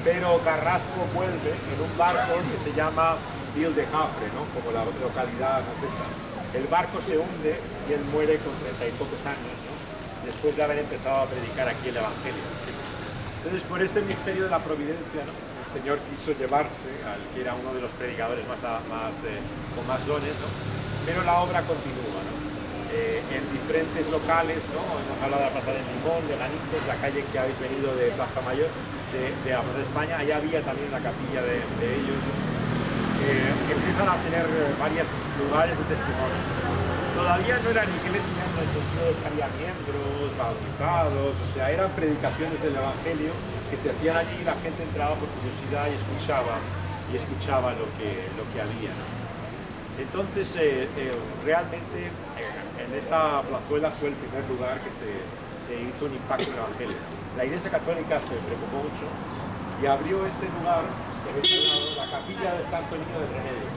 pero Carrasco vuelve en un barco que se llama Ville de Havre, ¿no? Como la localidad francesa. El barco se hunde y él muere con 30 y pocos años, ¿no? Después de haber empezado a predicar aquí el Evangelio. Entonces, por este misterio de la providencia, ¿no? El Señor quiso llevarse al que era uno de los predicadores con más dones, ¿no? Pero la obra continúa, ¿no? En diferentes locales, ¿no? Hemos hablado de la Plaza del Limón, de Ganitos, la calle que habéis venido de Plaza Mayor, de la Plaza de España. Allá había también la capilla de ellos, ¿no? Empiezan a tener varios lugares de testimonio. Todavía no eran iglesias en el sentido de que había miembros, bautizados, o sea, eran predicaciones del Evangelio que se hacían allí y la gente entraba por curiosidad y escuchaba lo que había, ¿no? Entonces, realmente en esta plazuela fue el primer lugar que se hizo un impacto en el Evangelio. La Iglesia Católica se preocupó mucho y abrió este lugar, que veis al lado, la capilla del Santo Niño del Remedio.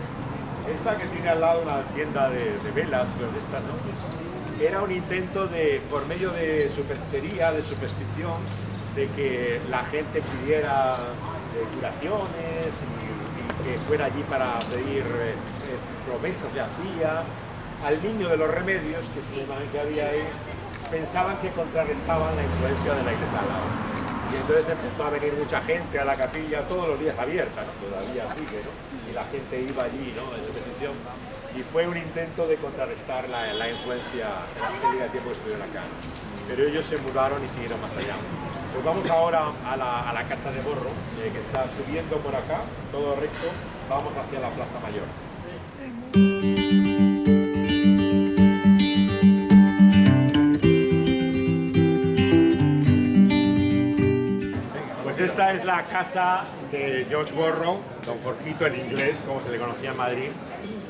Esta que tiene al lado una tienda de velas, pero de estas no, era un intento de, por medio de superchería, de superstición, de que la gente pidiera curaciones y que fuera allí para pedir promesas de hacía. Al niño de los remedios, que es la imagen que había ahí, pensaban que contrarrestaban la influencia de la iglesia al lado. Y entonces empezó a venir mucha gente a la capilla, todos los días abierta, ¿no? Todavía sigue, ¿no? Y la gente iba allí, ¿no? En superstición. Y fue un intento de contrarrestar la influencia evangélica del tiempo que estuvieron acá, ¿no? Pero ellos se mudaron y siguieron más allá. Pues vamos ahora a la Casa de Borro, que está subiendo por acá, todo recto, vamos hacia la Plaza Mayor. Pues esta es la casa de George Borrow, don Jorgito el inglés, como se le conocía en Madrid,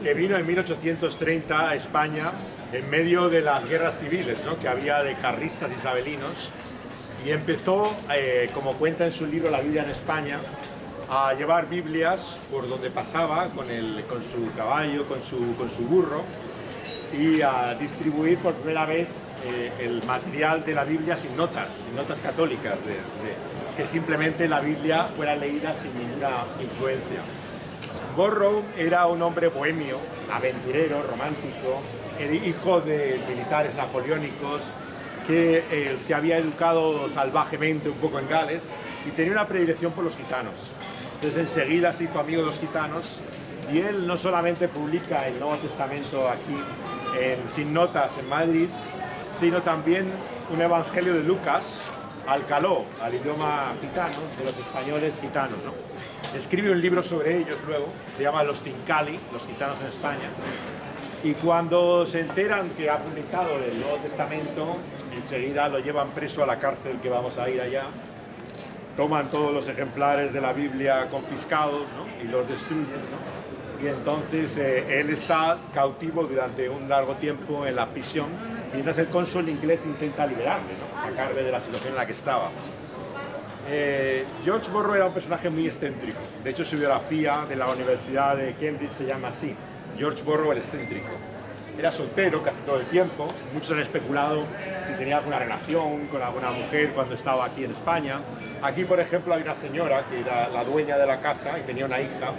que vino en 1830 a España en medio de las guerras civiles, ¿no? Que había de carlistas isabelinos, y empezó, como cuenta en su libro La Biblia en España, a llevar Biblias por donde pasaba con su caballo, con su burro, y a distribuir por primera vez el material de la Biblia sin notas católicas, que simplemente la Biblia fuera leída sin ninguna influencia. Borrow era un hombre bohemio, aventurero, romántico, hijo de militares napoleónicos, que se había educado salvajemente un poco en Gales y tenía una predilección por los gitanos. Entonces enseguida se hizo amigo de los gitanos y él no solamente publica el Nuevo Testamento aquí sin notas en Madrid, sino también un Evangelio de Lucas al caló, al idioma gitano, de los españoles gitanos, ¿no? Escribe un libro sobre ellos luego, que se llama Los Tincali, los gitanos en España, y cuando se enteran que ha publicado el Nuevo Testamento, enseguida lo llevan preso a la cárcel que vamos a ir allá, toman todos los ejemplares de la Biblia confiscados, ¿no? Y los destruyen, ¿no? Y entonces él está cautivo durante un largo tiempo en la prisión, mientras el cónsul inglés intenta liberarle, ¿no? Sacarle de la situación en la que estaba. George Borrow era un personaje muy excéntrico. De hecho, su biografía de la Universidad de Cambridge se llama así: George Borrow el excéntrico. Era soltero casi todo el tiempo. Muchos han especulado si tenía alguna relación con alguna mujer cuando estaba aquí en España. Aquí, por ejemplo, hay una señora que era la dueña de la casa y tenía una hija,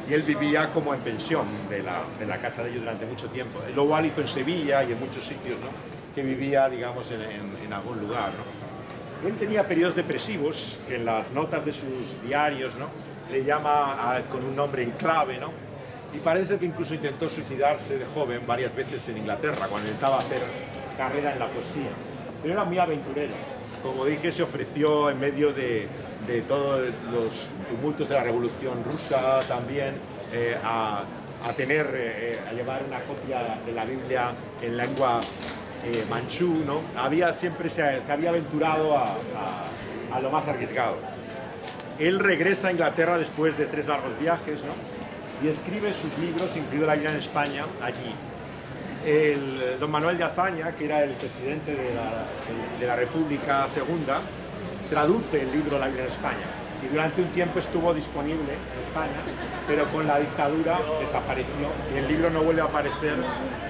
y él vivía como en pensión de la casa de ellos durante mucho tiempo. Lo igual hizo en Sevilla y en muchos sitios, ¿no? Que vivía, digamos, en algún lugar, ¿no? Él tenía periodos depresivos, que en las notas de sus diarios, ¿no? Le llama con un nombre en clave, ¿no? Y parece que incluso intentó suicidarse de joven varias veces en Inglaterra, cuando intentaba hacer carrera en la poesía. Pero era muy aventurero. Como dije, se ofreció en medio de todos los tumultos de la Revolución Rusa también a llevar una copia de la Biblia en lengua manchú, ¿no? Siempre se había aventurado a lo más arriesgado. Él regresa a Inglaterra después de 3 largos viajes, ¿no? Y escribe sus libros, incluido La Biblia en España, allí. Don Manuel de Azaña, que era el presidente de la República Segunda, traduce el libro La Biblia en España. Y durante un tiempo estuvo disponible en España, pero con la dictadura desapareció y el libro no vuelve a aparecer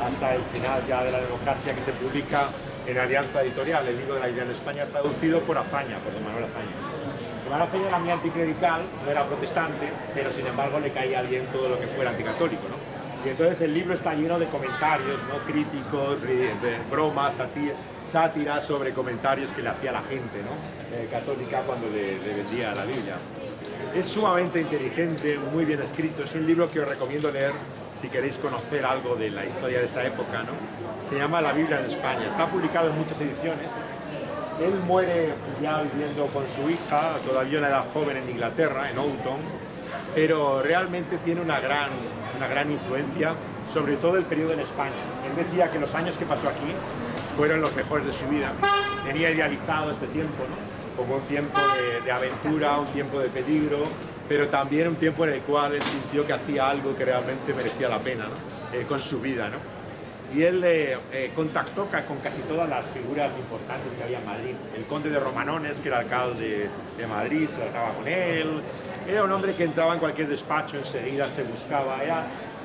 hasta el final ya de la democracia, que se publica en Alianza Editorial, el libro de La Biblia en España, traducido por Azaña, por don Manuel Azaña. Manacén era muy anticlerical, no era protestante, pero sin embargo le caía bien todo lo que fuera anticatólico, ¿no? Y entonces el libro está lleno de comentarios, ¿no? Críticos, de bromas, sátiras sobre comentarios que le hacía la gente, ¿no? Católica cuando le vendía la Biblia. Es sumamente inteligente, muy bien escrito, es un libro que os recomiendo leer si queréis conocer algo de la historia de esa época, ¿no? Se llama La Biblia en España, está publicado en muchas ediciones. Él muere ya viviendo con su hija, todavía una edad joven en Inglaterra, en Oulton, pero realmente tiene una gran influencia, sobre todo el periodo en España. Él decía que los años que pasó aquí fueron los mejores de su vida. Tenía idealizado este tiempo, ¿no? Como un tiempo de aventura, un tiempo de peligro, pero también un tiempo en el cual él sintió que hacía algo que realmente merecía la pena, ¿no? Con su vida, ¿no? Y él contactó con casi todas las figuras importantes que había en Madrid. El conde de Romanones, que era alcalde de Madrid, se trataba con él. Era un hombre que entraba en cualquier despacho, enseguida se buscaba. Era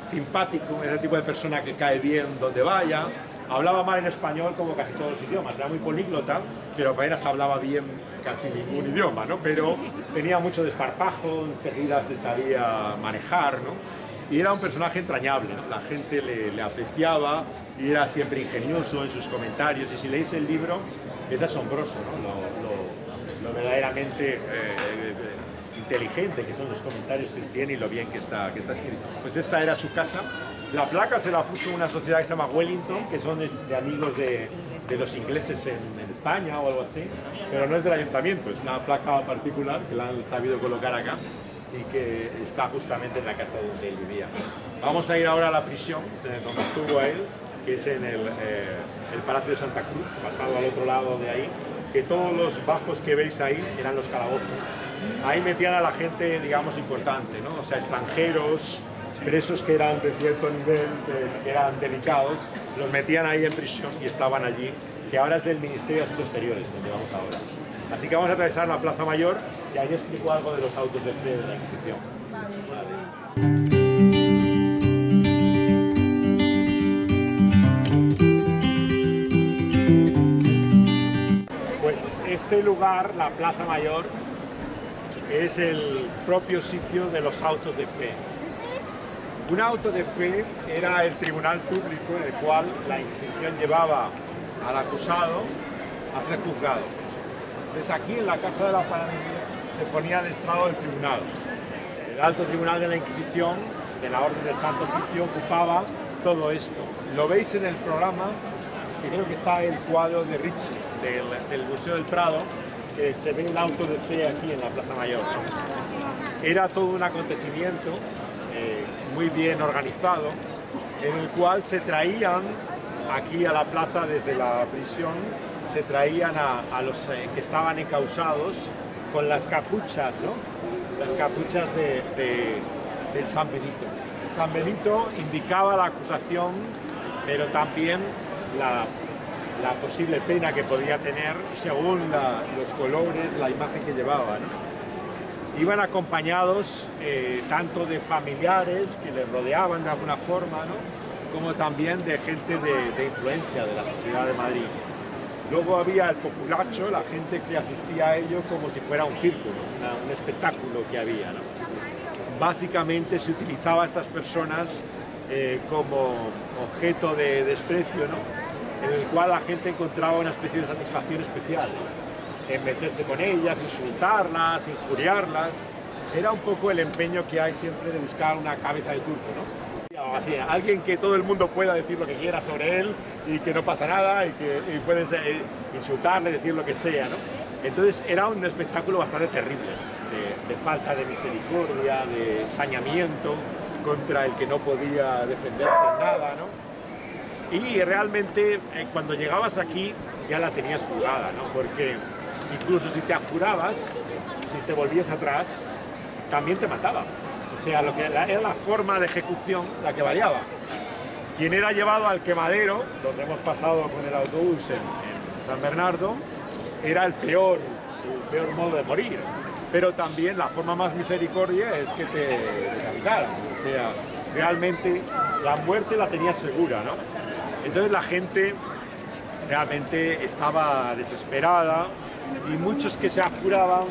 simpático, ese tipo de persona que cae bien donde vaya. Hablaba mal en español como casi todos los idiomas. Era muy políglota, pero apenas hablaba bien casi ningún idioma, ¿no? Pero tenía mucho desparpajo, enseguida se sabía manejar, ¿no? Y era un personaje entrañable, ¿no? La gente le apreciaba y era siempre ingenioso en sus comentarios. Y si leéis el libro, es asombroso, ¿no? Lo verdaderamente inteligente que son los comentarios que tiene y lo bien que está escrito. Pues esta era su casa. La placa se la puso una sociedad que se llama Wellington, que son de amigos de los ingleses en España o algo así, pero no es del ayuntamiento, es una placa particular que la han sabido colocar acá y que está justamente en la casa donde él vivía. Vamos a ir ahora a la prisión donde estuvo él, que es en el Palacio de Santa Cruz, pasado al otro lado de ahí, que todos los bajos que veis ahí eran los calabozos. Ahí metían a la gente, digamos, importante, ¿no? O sea, extranjeros, presos que eran de cierto nivel, que eran delicados, los metían ahí en prisión y estaban allí, que ahora es del Ministerio de Asuntos Exteriores, donde vamos ahora. Así que vamos a atravesar la Plaza Mayor y ahí explico algo de los autos de fe de la Inquisición. Pues este lugar, la Plaza Mayor, es el propio sitio de los autos de fe. Un auto de fe era el tribunal público en el cual la Inquisición llevaba al acusado a ser juzgado. Entonces aquí en la Casa de la Panadería se ponía el estrado del tribunal. El alto tribunal de la Inquisición, de la Orden del Santo Oficio, ocupaba todo esto. Lo veis en el programa, que creo que está el cuadro de Ricci, del Museo del Prado, que se ve el auto de fe aquí en la Plaza Mayor. Era todo un acontecimiento muy bien organizado, en el cual se traían aquí a la plaza desde la prisión, se traían a los que estaban encausados con las capuchas, ¿no? Las capuchas del San Benito. El San Benito indicaba la acusación, pero también la posible pena que podía tener según los colores, la imagen que llevaba, ¿no? Iban acompañados tanto de familiares que les rodeaban de alguna forma, ¿no? Como también de gente de influencia de la sociedad de Madrid. Luego había el populacho, la gente que asistía a ello como si fuera un círculo, un espectáculo que había, ¿no? Básicamente se utilizaba a estas personas como objeto de desprecio, ¿no? En el cual la gente encontraba una especie de satisfacción especial, ¿no? En meterse con ellas, insultarlas, injuriarlas. Era un poco el empeño que hay siempre de buscar una cabeza de turco, ¿no? Así, alguien que todo el mundo pueda decir lo que quiera sobre él y que no pasa nada y pueden insultarle, decir lo que sea, ¿no? Entonces era un espectáculo bastante terrible, de falta de misericordia, de sañamiento contra el que no podía defenderse en nada, ¿no? Y realmente cuando llegabas aquí ya la tenías jugada, ¿no? Porque incluso si te apurabas, si te volvías atrás, también te mataba. O sea, lo que era la forma de ejecución la que variaba. Quien era llevado al quemadero, donde hemos pasado con el autobús en San Bernardo, era el peor modo de morir. Pero también la forma más misericordia es que te decapitaran. O sea, realmente la muerte la tenías segura, ¿no? Entonces la gente realmente estaba desesperada y muchos que se abjuraban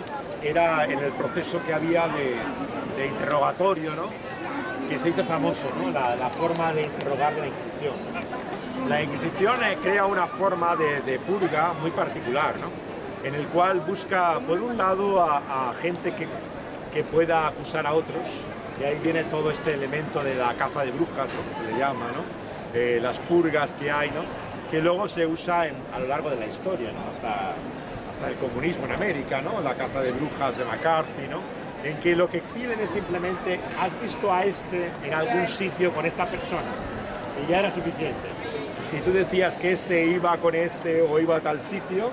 era en el proceso que había de interrogatorio, ¿no? Que se hizo famoso, ¿no? La forma de interrogar de la Inquisición. La Inquisición crea una forma de purga muy particular, ¿no? En el cual busca, por un lado, a gente que pueda acusar a otros, y ahí viene todo este elemento de la caza de brujas, ¿no? Que se le llama, ¿no? Las purgas que hay, ¿no? Que luego se usa a lo largo de la historia, ¿no? Hasta el comunismo en América, ¿no? La caza de brujas de McCarthy, ¿no? En que lo que piden es simplemente, has visto a este en algún sitio con esta persona, y ya era suficiente. Si tú decías que este iba con este o iba a tal sitio,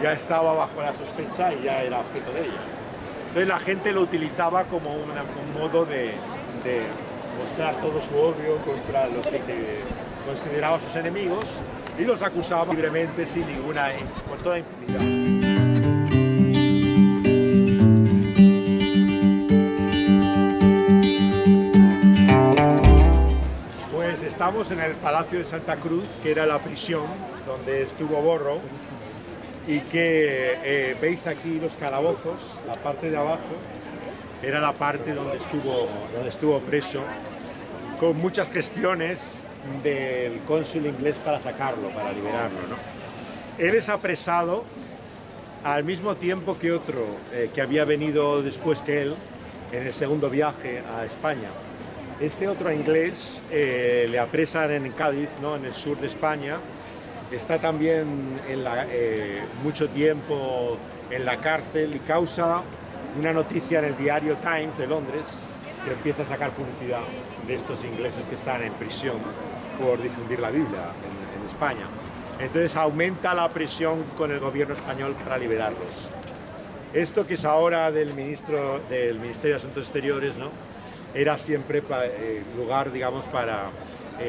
ya estaba bajo la sospecha y ya era objeto de ella. Entonces la gente lo utilizaba como un modo de mostrar todo su odio contra los que consideraba sus enemigos, y los acusaba libremente con toda impunidad. Estamos en el Palacio de Santa Cruz, que era la prisión donde estuvo Borrow, y que veis aquí los calabozos. La parte de abajo era la parte donde estuvo preso, con muchas gestiones del cónsul inglés para sacarlo, para liberarlo, ¿no? Él es apresado al mismo tiempo que otro que había venido después que él en el segundo viaje a España. Este otro inglés le apresan en Cádiz, ¿no? En el sur de España. Está también mucho tiempo en la cárcel y causa una noticia en el diario Times de Londres, que empieza a sacar publicidad de estos ingleses que están en prisión por difundir la Biblia en España. Entonces aumenta la presión con el gobierno español para liberarlos. Esto que es ahora del Ministerio de Asuntos Exteriores, ¿no? Era siempre lugar, digamos, para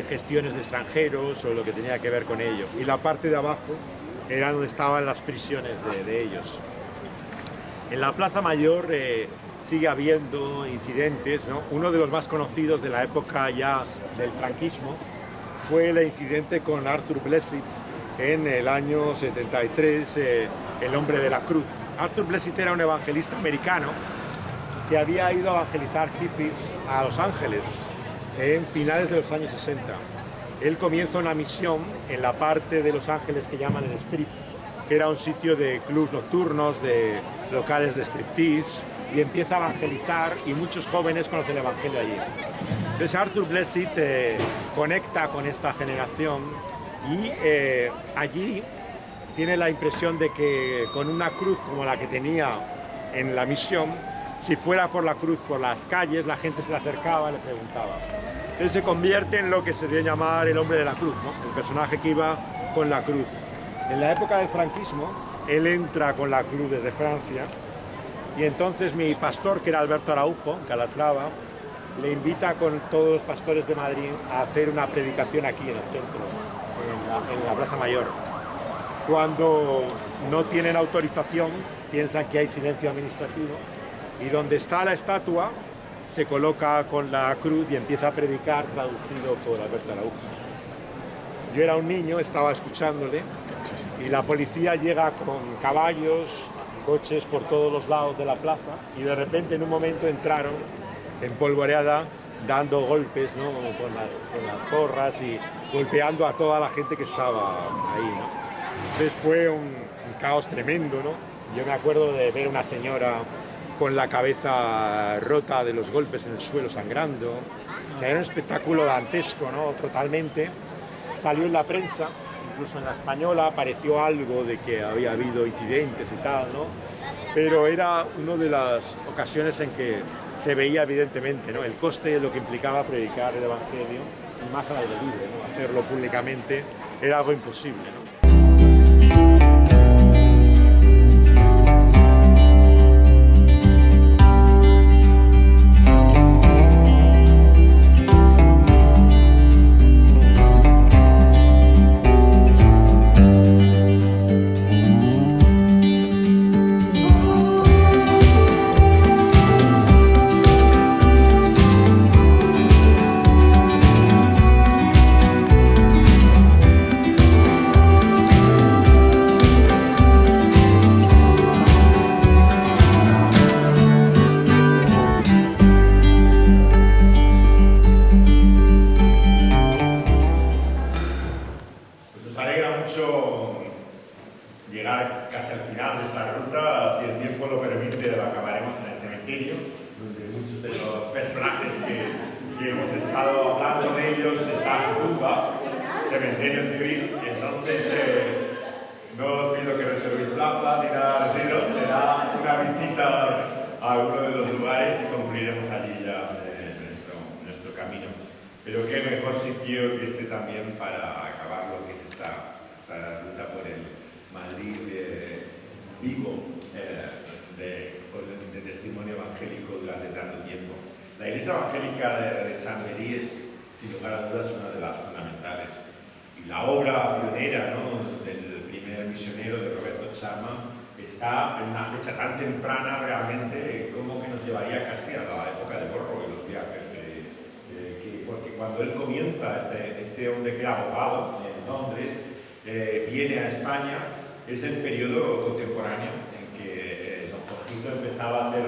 gestiones de extranjeros o lo que tenía que ver con ello. Y la parte de abajo era donde estaban las prisiones de ellos. En la Plaza Mayor sigue habiendo incidentes, ¿no? Uno de los más conocidos de la época ya del franquismo fue el incidente con Arthur Blessitt en el año 73, el hombre de la cruz. Arthur Blessitt era un evangelista americano que había ido a evangelizar hippies a Los Ángeles en finales de los años 60. Él comienza una misión en la parte de Los Ángeles que llaman el Strip, que era un sitio de clubs nocturnos, de locales de striptease, y empieza a evangelizar, y muchos jóvenes conocen el evangelio allí. Entonces Arthur Blessitt conecta con esta generación y allí tiene la impresión de que con una cruz como la que tenía en la misión, si fuera por la cruz por las calles, la gente se le acercaba y le preguntaba. Él se convierte en lo que se debe llamar el hombre de la cruz, ¿no? El personaje que iba con la cruz. En la época del franquismo, él entra con la cruz desde Francia, y entonces mi pastor, que era Alberto Araujo, Calatrava, le invita con todos los pastores de Madrid a hacer una predicación aquí en el centro, en la Plaza Mayor. Cuando no tienen autorización, piensan que hay silencio administrativo, y donde está la estatua se coloca con la cruz y empieza a predicar, traducido por Alberto Araujo. Yo era un niño, estaba escuchándole, y la policía llega con caballos, coches por todos los lados de la plaza, y de repente en un momento entraron en polvoreada dando golpes, ¿no? con las porras y golpeando a toda la gente que estaba ahí, ¿no? Entonces fue un caos tremendo, ¿no? Yo me acuerdo de ver una señora con la cabeza rota de los golpes en el suelo, sangrando. O sea, era un espectáculo dantesco, ¿no? Totalmente. Salió en la prensa, incluso en la española apareció algo de que había habido incidentes y tal, ¿no? Pero era una de las ocasiones en que se veía evidentemente, ¿no? El coste de lo que implicaba predicar el evangelio, y más al aire libre, ¿no? Hacerlo públicamente era algo imposible, ¿no? cementerio, donde muchos de los personajes que hemos estado hablando de ellos está su tumba, cementerio civil. Entonces, no os pido que reservéis plaza ni nada parecido, será una visita a alguno de los lugares y concluiremos allí ya nuestro camino. Pero qué mejor sitio que este también para acabar lo que es esta ruta por el Madrid vivo, de testimonio evangélico durante tanto tiempo. La Iglesia Evangélica de Chamberí es, sin lugar a dudas, una de las fundamentales. Y la obra pionera, ¿no?, del primer misionero, de Roberto Chapman, está en una fecha tan temprana realmente como que nos llevaría casi a la época de Borro y los viajes. Porque cuando él comienza, este hombre que era abogado en Londres, viene a España, es el periodo contemporáneo en que don Jorgito empezaba a hacer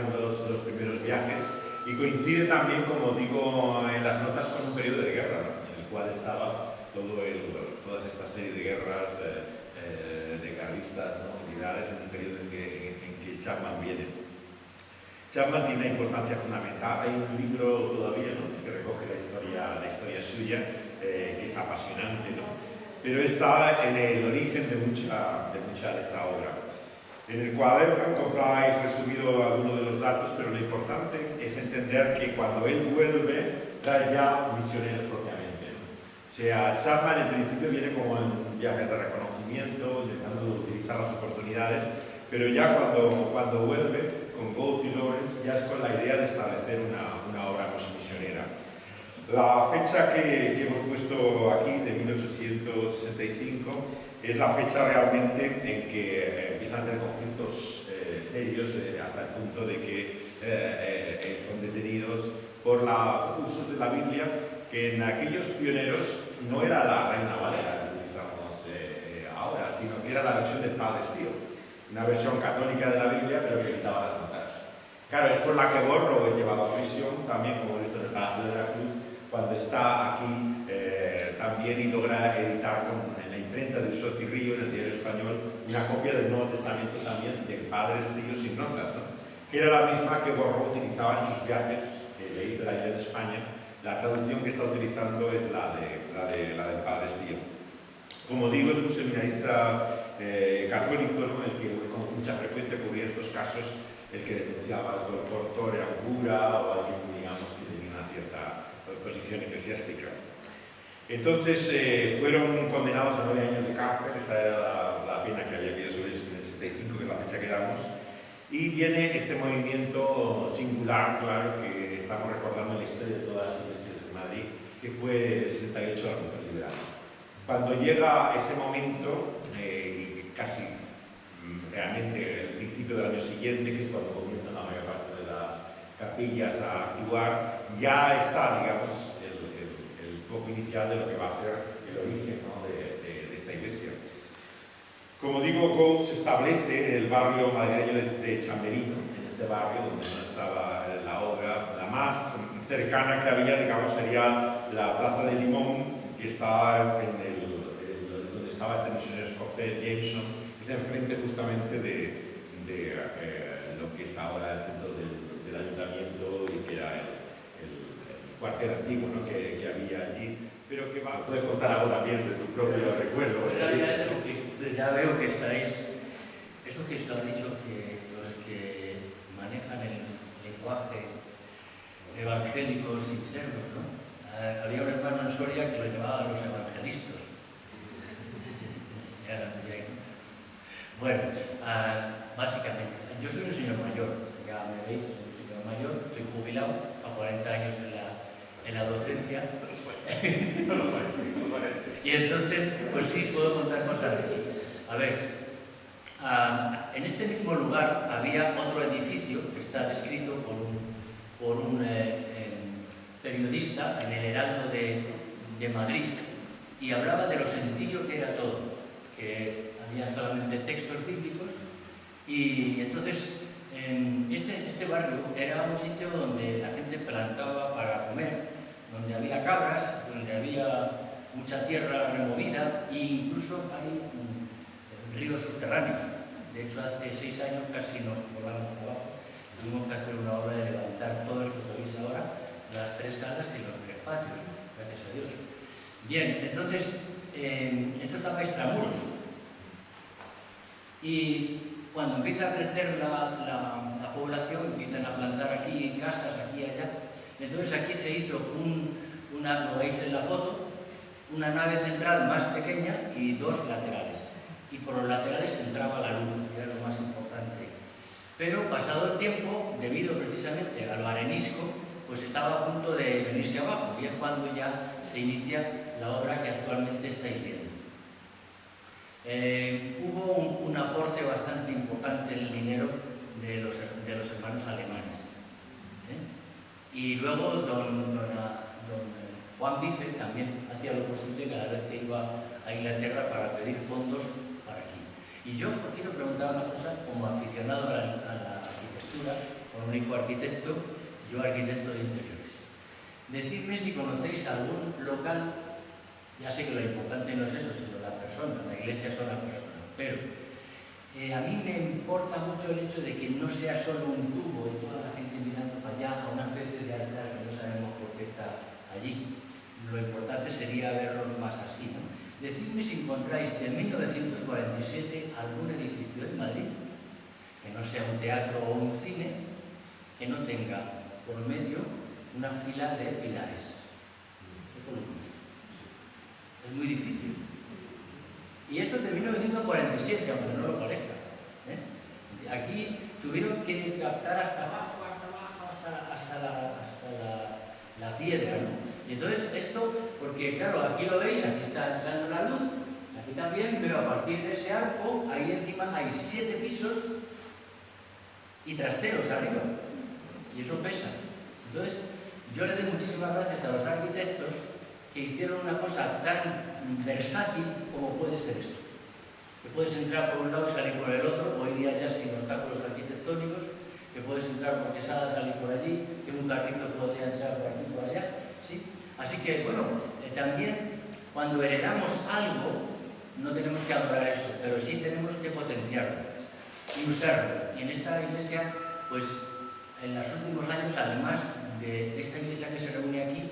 los primeros viajes y coincide también, como digo en las notas, con un periodo de guerra, ¿no?, en el cual estaba toda esta serie de guerras de carlistas, ¿no?, militares, en un periodo en que Chapman viene. Chapman tiene una importancia fundamental. Hay un libro todavía, ¿no?, que recoge la historia suya, que es apasionante, ¿no?, pero está en el origen de mucha de esta obra. En el cuaderno encontráis resumido algunos de los datos, pero lo importante es entender que cuando él vuelve, da ya misioneros propiamente, ¿no? O sea, Chapman en principio viene como en viajes de reconocimiento, intentando utilizar las oportunidades, pero ya cuando vuelve, con Goethe y Lawrence, ya es con la idea de establecer una obra misionera. La fecha que hemos puesto aquí, de 1865, es la fecha realmente en que empiezan a tener conflictos serios, hasta el punto de que son detenidos por usos de la Biblia, que en aquellos pioneros no era la Reina Valera que utilizamos ahora, sino que era la versión del Padre Estío, una versión católica de la Biblia, pero que quitaba las notas. Claro, es por la que Borro es llevado a prisión, también como he visto en el Palacio de la Cruz, cuando está aquí también, y logra editar en la imprenta de Uso Cirrillo, en el Diario Español, una copia del Nuevo Testamento también del Padre Estío sin notas, ¿no?, que era la misma que Borro utilizaba en sus viajes, que leéis de la Iglesia de España. La traducción que está utilizando es la del Padre Estío. Como digo, es un seminarista católico, ¿no?, el que con mucha frecuencia cubría estos casos, el que denunciaba al autor era un cura o alguien, digamos, que tenía una cierta posición eclesiástica. Entonces fueron condenados a 9 años de cárcel. Esa era la pena que había que sobre el 75, que es la fecha que damos, y viene este movimiento singular, claro, que estamos recordando en la historia de todas las iglesias de Madrid, que fue el 68, la Revolución Liberal. Cuando llega ese momento, casi realmente el principio del año siguiente, que es cuando comienzan la mayor parte de las capillas a actuar, ya está, digamos, el foco inicial de lo que va a ser el origen, ¿no?, de esta iglesia. Como digo, Goethe se establece en el barrio madrileño de Chamberí, en este barrio donde no estaba la obra. La más cercana que había, digamos, sería la Plaza de Limón, que está donde estaba este misionero escocés, Jameson, que es enfrente justamente de lo que es ahora el centro del ayuntamiento, y que era el cuartel antiguo, ¿no?, que había allí, pero que puedes contar ahora bien de tu propio recuerdo. Ya veo que estáis, eso que se ha dicho, que los que manejan el lenguaje evangélico sin serlo, ¿no? Había un hermano en Soria que lo llamaban los evangelistas. Bueno, básicamente, yo soy un señor mayor, ya me veis, soy un señor mayor, estoy jubilado a 40 años en la docencia. Y entonces, pues sí, puedo contar cosas de aquí. A ver, en este mismo lugar había otro edificio que está descrito por un periodista en el Heraldo de Madrid, y hablaba de lo sencillo que era todo, que había solamente textos bíblicos, y entonces este barrio era un sitio donde la gente plantaba para comer, donde había cabras, donde había mucha tierra removida, e incluso hay ríos subterráneos. De hecho, hace 6 años casi nos colamos abajo. Tuvimos que hacer una obra de Bien, entonces, esto estaba extramuros. Y cuando empieza a crecer la población, empiezan a plantar aquí casas, aquí y allá. Entonces aquí se hizo lo veis en la foto, una nave central más pequeña y dos laterales. Y por los laterales entraba la luz, que era lo más importante. Pero pasado el tiempo, debido precisamente al arenisco, pues estaba a punto de venirse abajo, y es cuando ya se inicia la obra que actualmente estáis viendo. Hubo un aporte bastante importante en el dinero de los hermanos alemanes. Y luego don Juan Bife también hacía lo posible cada vez que iba a Inglaterra para pedir fondos para aquí. Y yo quiero preguntar una cosa, como aficionado a la arquitectura, con un hijo arquitecto, yo arquitecto de interiores. Decidme si conocéis algún local, ya sé que lo importante no es eso, sino la persona, la iglesia son las personas, pero a mí me importa mucho el hecho de que no sea solo un tubo y toda la gente mirando para allá a una especie de altar que no sabemos por qué está allí. Lo importante sería verlo más así, ¿no? Decidme si encontráis de 1947 algún edificio en Madrid, que no sea un teatro o un cine, que no tenga por medio una fila de pilares, de columnas. Es muy difícil. Y esto es de 1947, aunque no lo parezca. Aquí tuvieron que captar hasta abajo, hasta la piedra, ¿no? Y entonces esto, porque claro, aquí lo veis, aquí está entrando la luz, aquí también, pero a partir de ese arco, ahí encima hay 7 pisos y trasteros arriba. Y eso pesa. Entonces, yo le doy muchísimas gracias a los arquitectos que hicieron una cosa tan versátil como puede ser esto. Que puedes entrar por un lado y salir por el otro, hoy día ya sin obstáculos arquitectónicos, que puedes entrar por Quesada, salir por allí, que un carrito podría entrar por aquí y por allá, ¿sí? Así que, bueno, también cuando heredamos algo, no tenemos que adorar eso, pero sí tenemos que potenciarlo y usarlo. Y en esta iglesia, pues, en los últimos años, además de esta iglesia que se reúne aquí,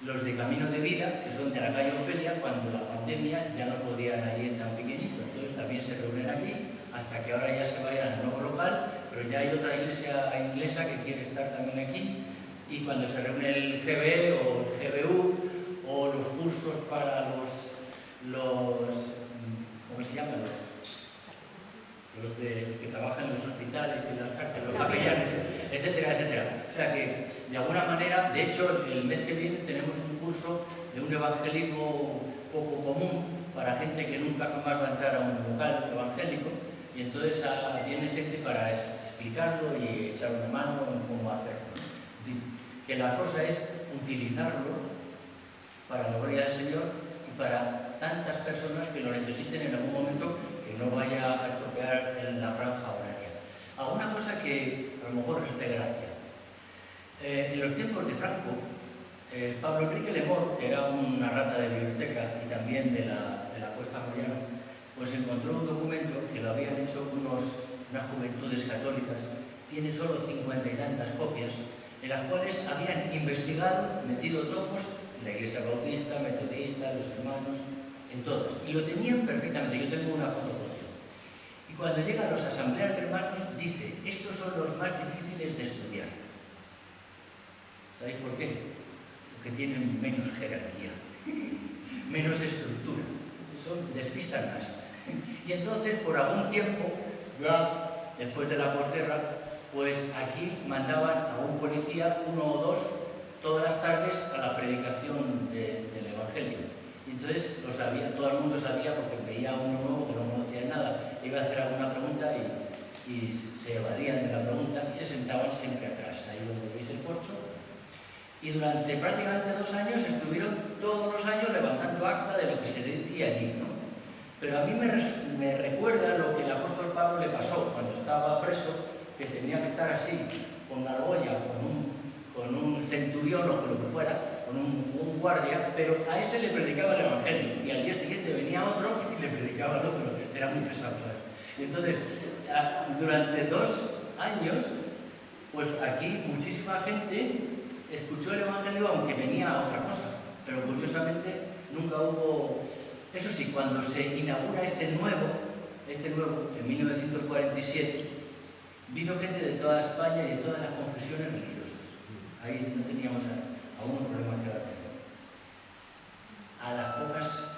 los de Camino de Vida, que son de la calle Ofelia, cuando la pandemia ya no podían ir tan pequeñito, entonces también se reúnen aquí, hasta que ahora ya se vayan al nuevo local, pero ya hay otra iglesia inglesa que quiere estar también aquí, y cuando se reúne el GBE o el GBU, o los cursos para los ¿cómo se llaman? Los que trabajan en los hospitales y en las cárceles, los capellanes, etcétera, etcétera. O sea que, de alguna manera, de hecho, el mes que viene tenemos un curso de un evangelismo poco común para gente que nunca jamás va a entrar a un local evangélico, y entonces viene gente para explicarlo y echar una mano en cómo hacerlo. Es decir, que la cosa es utilizarlo para la gloria del Señor y para tantas personas que lo necesiten en algún momento, que no vaya a estropear en la franja horaria. Alguna cosa que a lo mejor les hace gracia. En los tiempos de Franco, Pablo Enrique Lemort, que era una rata de biblioteca y también de la Cuesta Moyano, pues encontró un documento que lo habían hecho unas juventudes católicas, tiene solo 50 y tantas copias, en las cuales habían investigado, metido topos, la Iglesia Bautista, Metodista, los hermanos, en todas, y lo tenían perfectamente. Yo tengo una foto con él. Y cuando llegan las asambleas de hermanos, dice, estos son los más difíciles de estudiar. ¿Sabéis por qué? Porque tienen menos jerarquía, menos estructura, despistan más. Y entonces, por algún tiempo, ya después de la posguerra, pues aquí mandaban a un policía, 1 o 2, todas las tardes a la predicación del Evangelio. Y entonces lo sabía, todo el mundo sabía, porque veía a uno nuevo que no conocía nada, iba a hacer alguna pregunta y se evadían de la pregunta y se sentaban siempre atrás, ahí donde veis el corcho. Y durante prácticamente 2 años estuvieron todos los años levantando acta de lo que se decía allí, ¿no? Pero a mí me recuerda lo que el apóstol Pablo le pasó cuando estaba preso, que tenía que estar así, con la argolla, con un centurión o con lo que fuera, con un guardia, pero a ese le predicaba el Evangelio y al día siguiente venía otro y le predicaba al otro. Era muy pesado, ¿sabes? Y entonces, durante 2 años, pues aquí muchísima gente escuchó el Evangelio, aunque venía a otra cosa, pero curiosamente nunca hubo... Eso sí, cuando se inaugura este nuevo, en 1947, vino gente de toda España y de todas las confesiones religiosas. Ahí no teníamos aún un problema que ahora tenemos.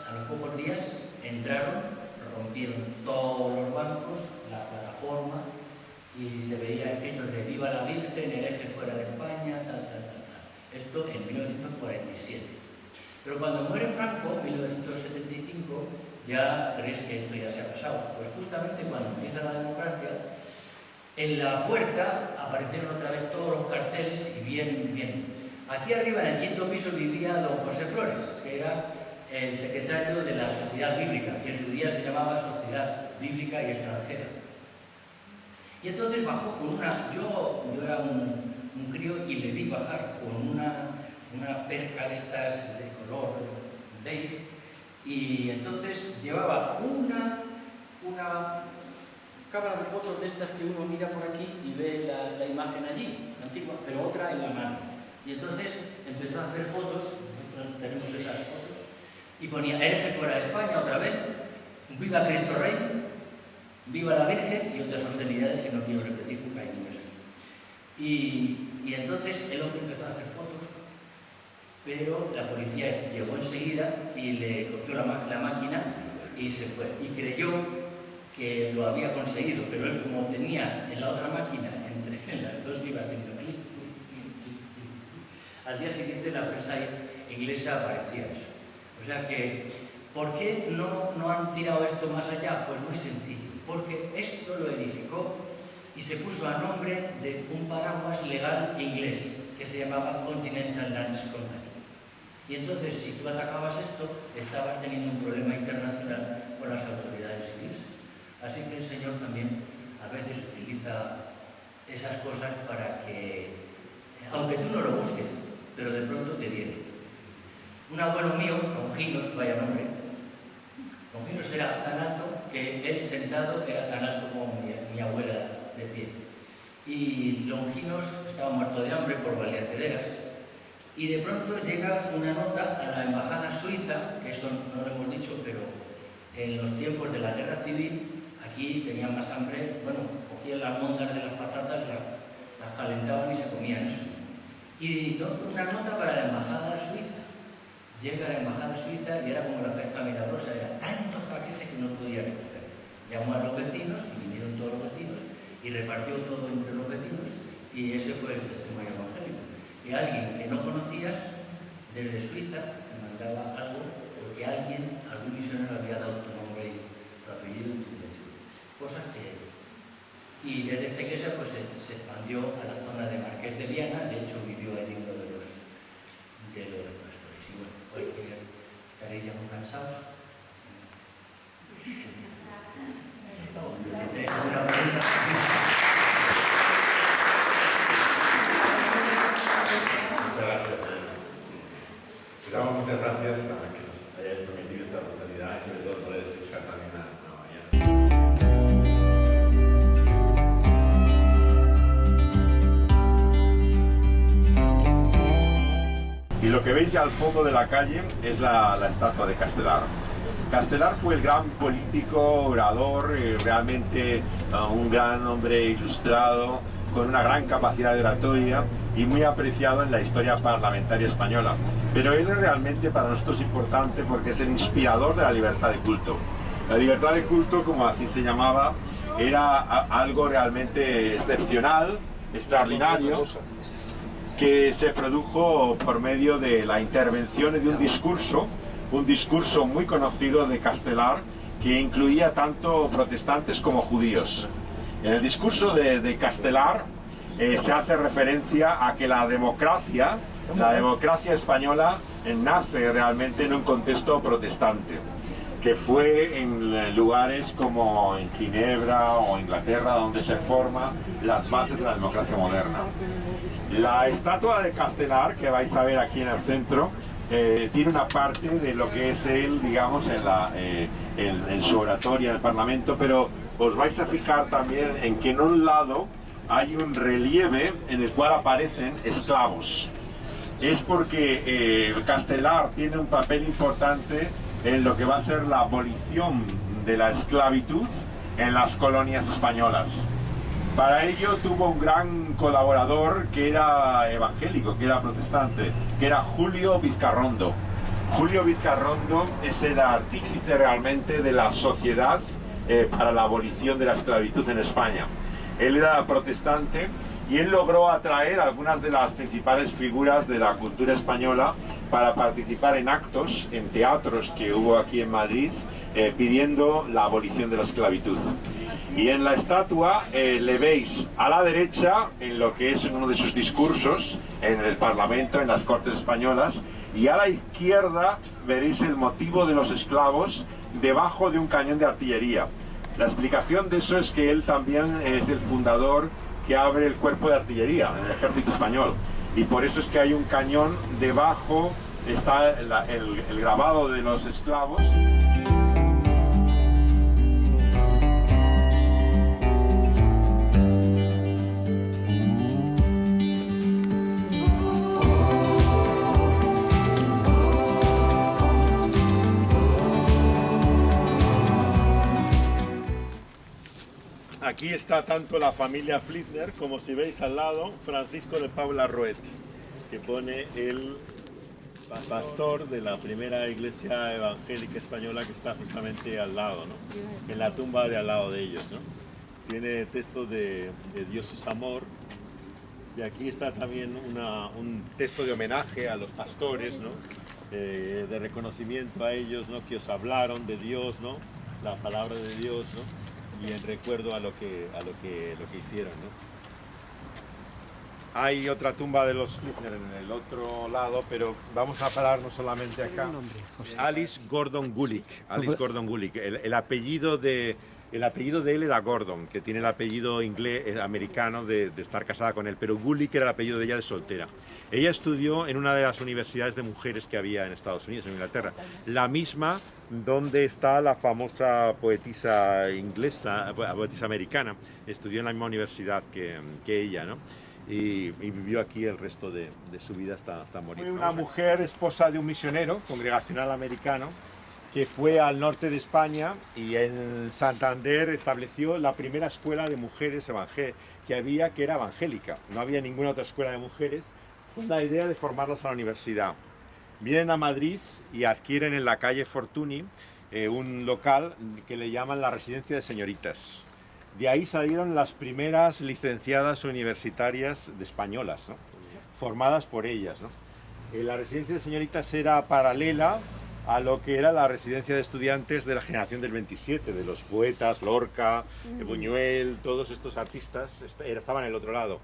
A los pocos días entraron, rompieron todos los bancos, la plataforma, y se veía escrito de Viva la Virgen, el eje fuera de España, tal. Esto en 1947. Pero cuando muere Franco, en 1975, ya crees que esto ya se ha pasado. Pues justamente cuando empieza la democracia, en la puerta aparecieron otra vez todos los carteles y bien. Aquí arriba, en el 5.º piso, vivía don José Flores, que era el secretario de la Sociedad Bíblica, que en su día se llamaba Sociedad Bíblica y Extranjera. Y entonces bajó con una... Yo era un crío y le vi bajar con una perca de estas de color beige, y entonces llevaba una cámara de fotos de estas que uno mira por aquí y ve la imagen allí, antigua, pero otra en la mano. Y entonces empezó a hacer fotos, nosotros tenemos esas fotos, y ponía herejes fuera de España otra vez, viva Cristo Rey, viva la Virgen y otras obscenidades que no quiero repetir porque hay niños aquí. Y entonces el hombre empezó a hacer fotos, pero la policía llegó enseguida y le cogió la máquina y se fue. Y creyó que lo había conseguido, pero él, como tenía en la otra máquina, entre las dos iba haciendo clic. Al día siguiente en la prensa inglesa aparecía eso. O sea que, ¿por qué no han tirado esto más allá? Pues muy sencillo, porque esto lo edificó y se puso a nombre de un paraguas legal inglés que se llamaba Continental Lands Company. Y entonces, si tú atacabas esto, estabas teniendo un problema internacional con las autoridades inglesas. Así que el Señor también a veces utiliza esas cosas para que, aunque tú no lo busques, pero de pronto te viene. Un abuelo mío, Longinos, vaya nombre, Longinos era tan alto que él sentado era tan alto como mi abuela de pie. Y Longinos estaba muerto de hambre por baliacederas, y de pronto llega una nota a la embajada suiza, que eso no lo hemos dicho, pero en los tiempos de la guerra civil, aquí tenían más hambre, bueno, cogían las mondas de las patatas, las calentaban y se comían eso. Y una nota para la embajada suiza. Llega a la embajada suiza y era como la pesca milagrosa, eran tantos paquetes que no podía recoger. Llamó a los vecinos y vinieron todos los vecinos y repartió todo entre los vecinos, y ese fue el testimonio evangélico. Que alguien que no conocías desde Suiza te mandaba algo porque algún misionero había dado tu nombre y tu apellido y tu dirección. Cosas que... Y desde esta iglesia pues se expandió a la zona de Marqués de Viana, de hecho vivió allí uno de los pastores. Y bueno, hoy que estaréis ya muy cansados. ¿Alguna pregunta? Muchas gracias a que nos hayáis permitido esta oportunidad y sobre todo poder escuchar también a Mariana. Y lo que veis ya al fondo de la calle es la estatua de Castelar. Castelar fue el gran político, orador, realmente un gran hombre ilustrado, con una gran capacidad de oratoria y muy apreciado en la historia parlamentaria española. Pero él es realmente para nosotros importante porque es el inspirador de la libertad de culto. La libertad de culto, como así se llamaba, era algo realmente excepcional, extraordinario, que se produjo por medio de la intervención de un discurso muy conocido de Castelar, que incluía tanto protestantes como judíos. En el discurso de Castelar se hace referencia a que la democracia española nace realmente en un contexto protestante, que fue en lugares como en Ginebra o Inglaterra donde se forman las bases de la democracia moderna. La estatua de Castelar, que vais a ver aquí en el centro, tiene una parte de lo que es él, digamos, en su oratoria en el Parlamento, pero os vais a fijar también en que en un lado hay un relieve en el cual aparecen esclavos. es porque el Castelar tiene un papel importante en lo que va a ser la abolición de la esclavitud en las colonias españolas. Para ello tuvo un gran colaborador que era evangélico, que era protestante, que era Julio Vizcarrondo. Julio Vizcarrondo es el artífice realmente de la Sociedad para la abolición de la esclavitud en España. Él era protestante y él logró atraer a algunas de las principales figuras de la cultura española para participar en actos, en teatros que hubo aquí en Madrid, pidiendo la abolición de la esclavitud. Y en la estatua le veis a la derecha, en lo que es uno de sus discursos, en el Parlamento, en las Cortes Españolas, y a la izquierda veréis el motivo de los esclavos debajo de un cañón de artillería. La explicación de eso es que él también es el fundador que abre el cuerpo de artillería en el ejército español. Y por eso es que hay un cañón debajo, está el grabado de los esclavos. Aquí está tanto la familia Flitner como, si veis al lado, Francisco de Paula Roet, que pone el pastor de la primera iglesia evangélica española, que está justamente al lado, ¿no? En la tumba de al lado de ellos, ¿no? Tiene texto de Dios es amor, y aquí está también un texto de homenaje a los pastores, ¿no? De reconocimiento a ellos, ¿no? Que os hablaron de Dios, ¿no? La palabra de Dios, ¿no? Y en recuerdo a lo que hicieron, ¿no? Hay otra tumba de los Flitner en el otro lado, pero vamos a pararnos solamente acá. Alice Gordon Gulick. Alice Gordon Gulick. El apellido de él era Gordon, que tiene el apellido inglés, americano de estar casada con él, pero Gulick era el apellido de ella de soltera. Ella estudió en una de las universidades de mujeres que había en Estados Unidos, en Inglaterra, la misma donde está la famosa poetisa inglesa, poetisa americana. Estudió en la misma universidad que ella, ¿no? Y vivió aquí el resto de su vida hasta morir. Fue una mujer, esposa de un misionero congregacional americano, que fue al norte de España y en Santander estableció la primera escuela de mujeres que era evangélica. No había ninguna otra escuela de mujeres, con la idea de formarlas a la universidad. Vienen a Madrid y adquieren en la calle Fortuny un local que le llaman la Residencia de Señoritas. De ahí salieron las primeras licenciadas universitarias españolas, ¿no? Formadas por ellas, ¿no? La Residencia de Señoritas era paralela a lo que era la residencia de estudiantes de la generación del 27, de los poetas, Lorca, Buñuel, todos estos artistas estaban en el otro lado.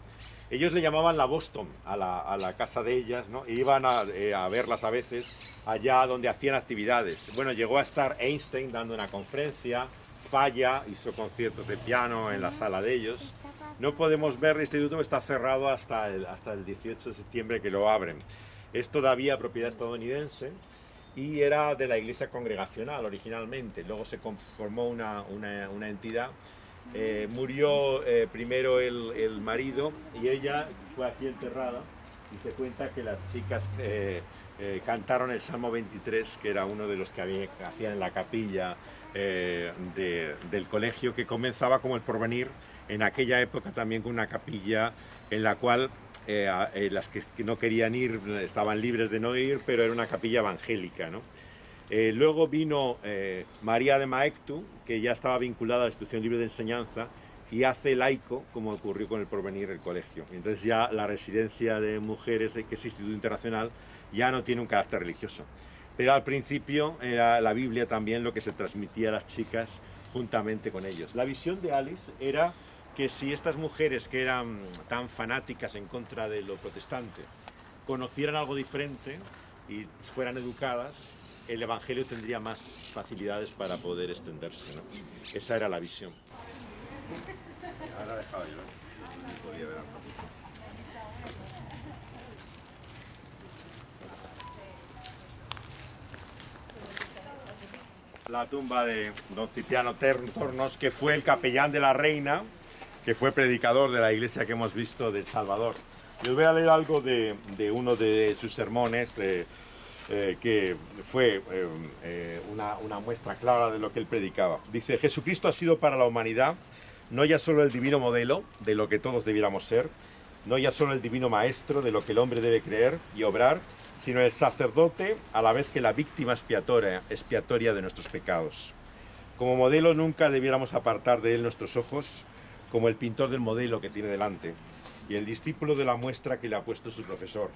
Ellos le llamaban la Boston a la casa de ellas, ¿no? E iban a verlas a veces allá donde hacían actividades. Bueno, llegó a estar Einstein dando una conferencia, Falla hizo conciertos de piano en la sala de ellos. No podemos ver el instituto, está cerrado hasta el 18 de septiembre que lo abren. Es todavía propiedad estadounidense y era de la iglesia congregacional originalmente, luego se conformó una entidad. Murió primero el marido y ella fue aquí enterrada, y se cuenta que las chicas cantaron el Salmo 23, que era uno de los que hacían en la capilla del colegio, que comenzaba como el Porvenir, en aquella época también con una capilla en la cual las que no querían ir estaban libres de no ir, pero era una capilla evangélica, ¿no? Luego vino María de Maeztu, que ya estaba vinculada a la Institución Libre de Enseñanza, y hace laico, como ocurrió con el Porvenir, el colegio. Entonces ya la residencia de mujeres, que es Instituto Internacional, ya no tiene un carácter religioso. Pero al principio era la Biblia también lo que se transmitía a las chicas juntamente con ellos. La visión de Alice era que si estas mujeres que eran tan fanáticas en contra de lo protestante conocieran algo diferente y fueran educadas, el Evangelio tendría más facilidades para poder extenderse, ¿no? Esa era la visión. Ahora he dejado yo, ¿no? Podía ver algo más. La tumba de don Cipriano Tornos, que fue el capellán de la reina, que fue predicador de la iglesia que hemos visto de El Salvador. Y os voy a leer algo de uno de sus sermones, que fue una muestra clara de lo que él predicaba. Dice: Jesucristo ha sido para la humanidad no ya solo el divino modelo de lo que todos debiéramos ser, no ya solo el divino maestro de lo que el hombre debe creer y obrar, sino el sacerdote a la vez que la víctima expiatoria de nuestros pecados. Como modelo nunca debiéramos apartar de él nuestros ojos, como el pintor del modelo que tiene delante, y el discípulo de la muestra que le ha puesto su profesor.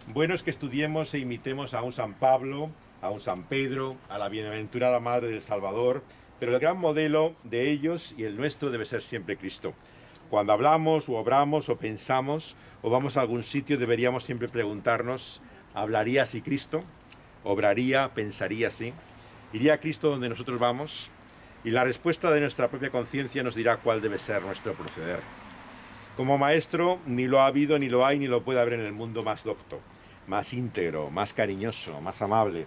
Bueno es que estudiemos e imitemos a un San Pablo, a un San Pedro, a la bienaventurada Madre del Salvador, pero el gran modelo de ellos y el nuestro debe ser siempre Cristo. Cuando hablamos o obramos o pensamos o vamos a algún sitio deberíamos siempre preguntarnos: ¿hablaría así Cristo? ¿Obraría, pensaría así? ¿Iría Cristo donde nosotros vamos? Y la respuesta de nuestra propia conciencia nos dirá cuál debe ser nuestro proceder. Como maestro, ni lo ha habido, ni lo hay, ni lo puede haber en el mundo más docto, más íntegro, más cariñoso, más amable.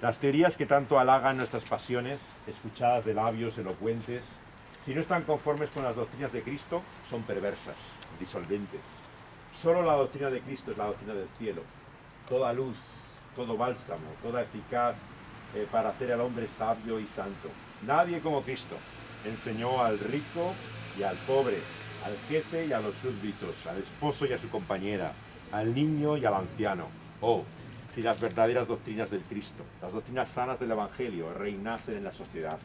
Las teorías que tanto halagan nuestras pasiones, escuchadas de labios elocuentes, si no están conformes con las doctrinas de Cristo, son perversas, disolventes. Solo la doctrina de Cristo es la doctrina del cielo. Toda luz, todo bálsamo, toda eficaz para hacer al hombre sabio y santo. Nadie como Cristo enseñó al rico y al pobre, al jefe y a los súbditos, al esposo y a su compañera, al niño y al anciano. Oh, si las verdaderas doctrinas del Cristo, las doctrinas sanas del Evangelio, reinasen en la sociedad.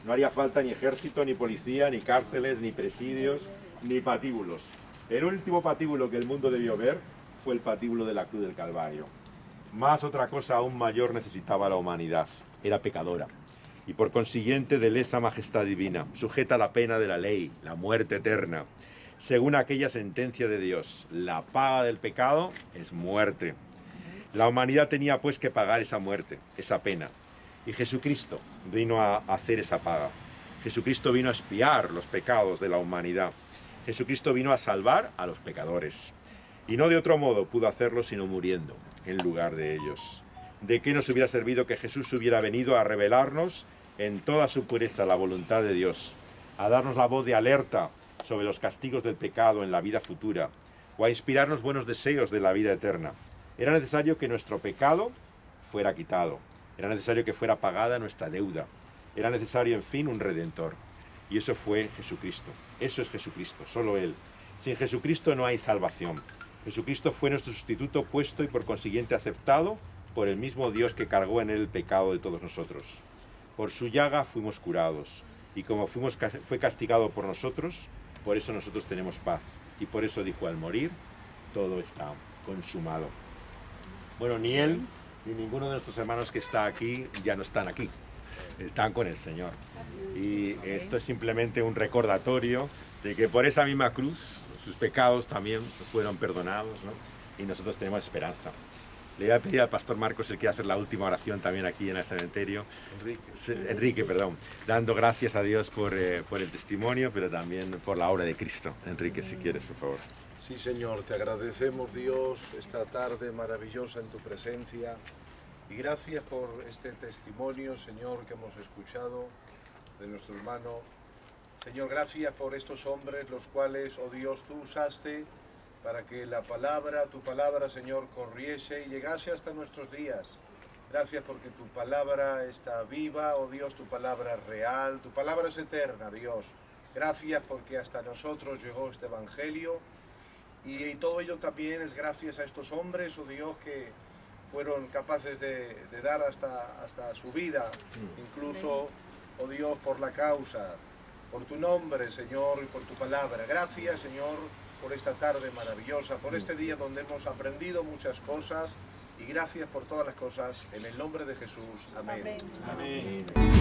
No haría falta ni ejército, ni policía, ni cárceles, ni presidios, ni patíbulos. El último patíbulo que el mundo debió ver fue el patíbulo de la cruz del Calvario. Más otra cosa aún mayor necesitaba la humanidad. Era pecadora. Y por consiguiente de lesa majestad divina, sujeta a la pena de la ley, la muerte eterna. Según aquella sentencia de Dios, la paga del pecado es muerte. La humanidad tenía pues que pagar esa muerte, esa pena. Y Jesucristo vino a hacer esa paga. Jesucristo vino a expiar los pecados de la humanidad. Jesucristo vino a salvar a los pecadores. Y no de otro modo pudo hacerlo sino muriendo en lugar de ellos. ¿De qué nos hubiera servido que Jesús hubiera venido a revelarnos en toda su pureza la voluntad de Dios, a darnos la voz de alerta sobre los castigos del pecado en la vida futura, o a inspirarnos buenos deseos de la vida eterna? Era necesario que nuestro pecado fuera quitado. Era necesario que fuera pagada nuestra deuda. Era necesario, en fin, un Redentor. Y eso fue Jesucristo. Eso es Jesucristo, solo Él. Sin Jesucristo no hay salvación. Jesucristo fue nuestro sustituto puesto y por consiguiente aceptado por el mismo Dios que cargó en Él el pecado de todos nosotros. Por su llaga fuimos curados. Y como fue castigado por nosotros, por eso nosotros tenemos paz. Y por eso dijo al morir: todo está consumado. Bueno, ni él ni ninguno de nuestros hermanos que está aquí ya no están aquí, están con el Señor. Y esto es simplemente un recordatorio de que por esa misma cruz sus pecados también fueron perdonados, ¿no? Y nosotros tenemos esperanza. Le voy a pedir al pastor Marcos, el que hace la última oración también aquí en el cementerio. Enrique, perdón. Dando gracias a Dios por el testimonio, pero también por la obra de Cristo. Enrique, si quieres, por favor. Sí, Señor, te agradecemos, Dios, esta tarde maravillosa en tu presencia. Y gracias por este testimonio, Señor, que hemos escuchado de nuestro hermano. Señor, gracias por estos hombres, los cuales, oh Dios, tú usaste para que la palabra, tu palabra, Señor, corriese y llegase hasta nuestros días. Gracias porque tu palabra está viva, oh Dios, tu palabra es real, tu palabra es eterna, Dios. Gracias porque hasta nosotros llegó este Evangelio y todo ello también es gracias a estos hombres, oh Dios, que fueron capaces de dar hasta su vida, incluso, oh Dios, por la causa, por tu nombre, Señor, y por tu palabra. Gracias, Señor, por esta tarde maravillosa, por este día donde hemos aprendido muchas cosas y gracias por todas las cosas, en el nombre de Jesús. Amén. Amén. Amén.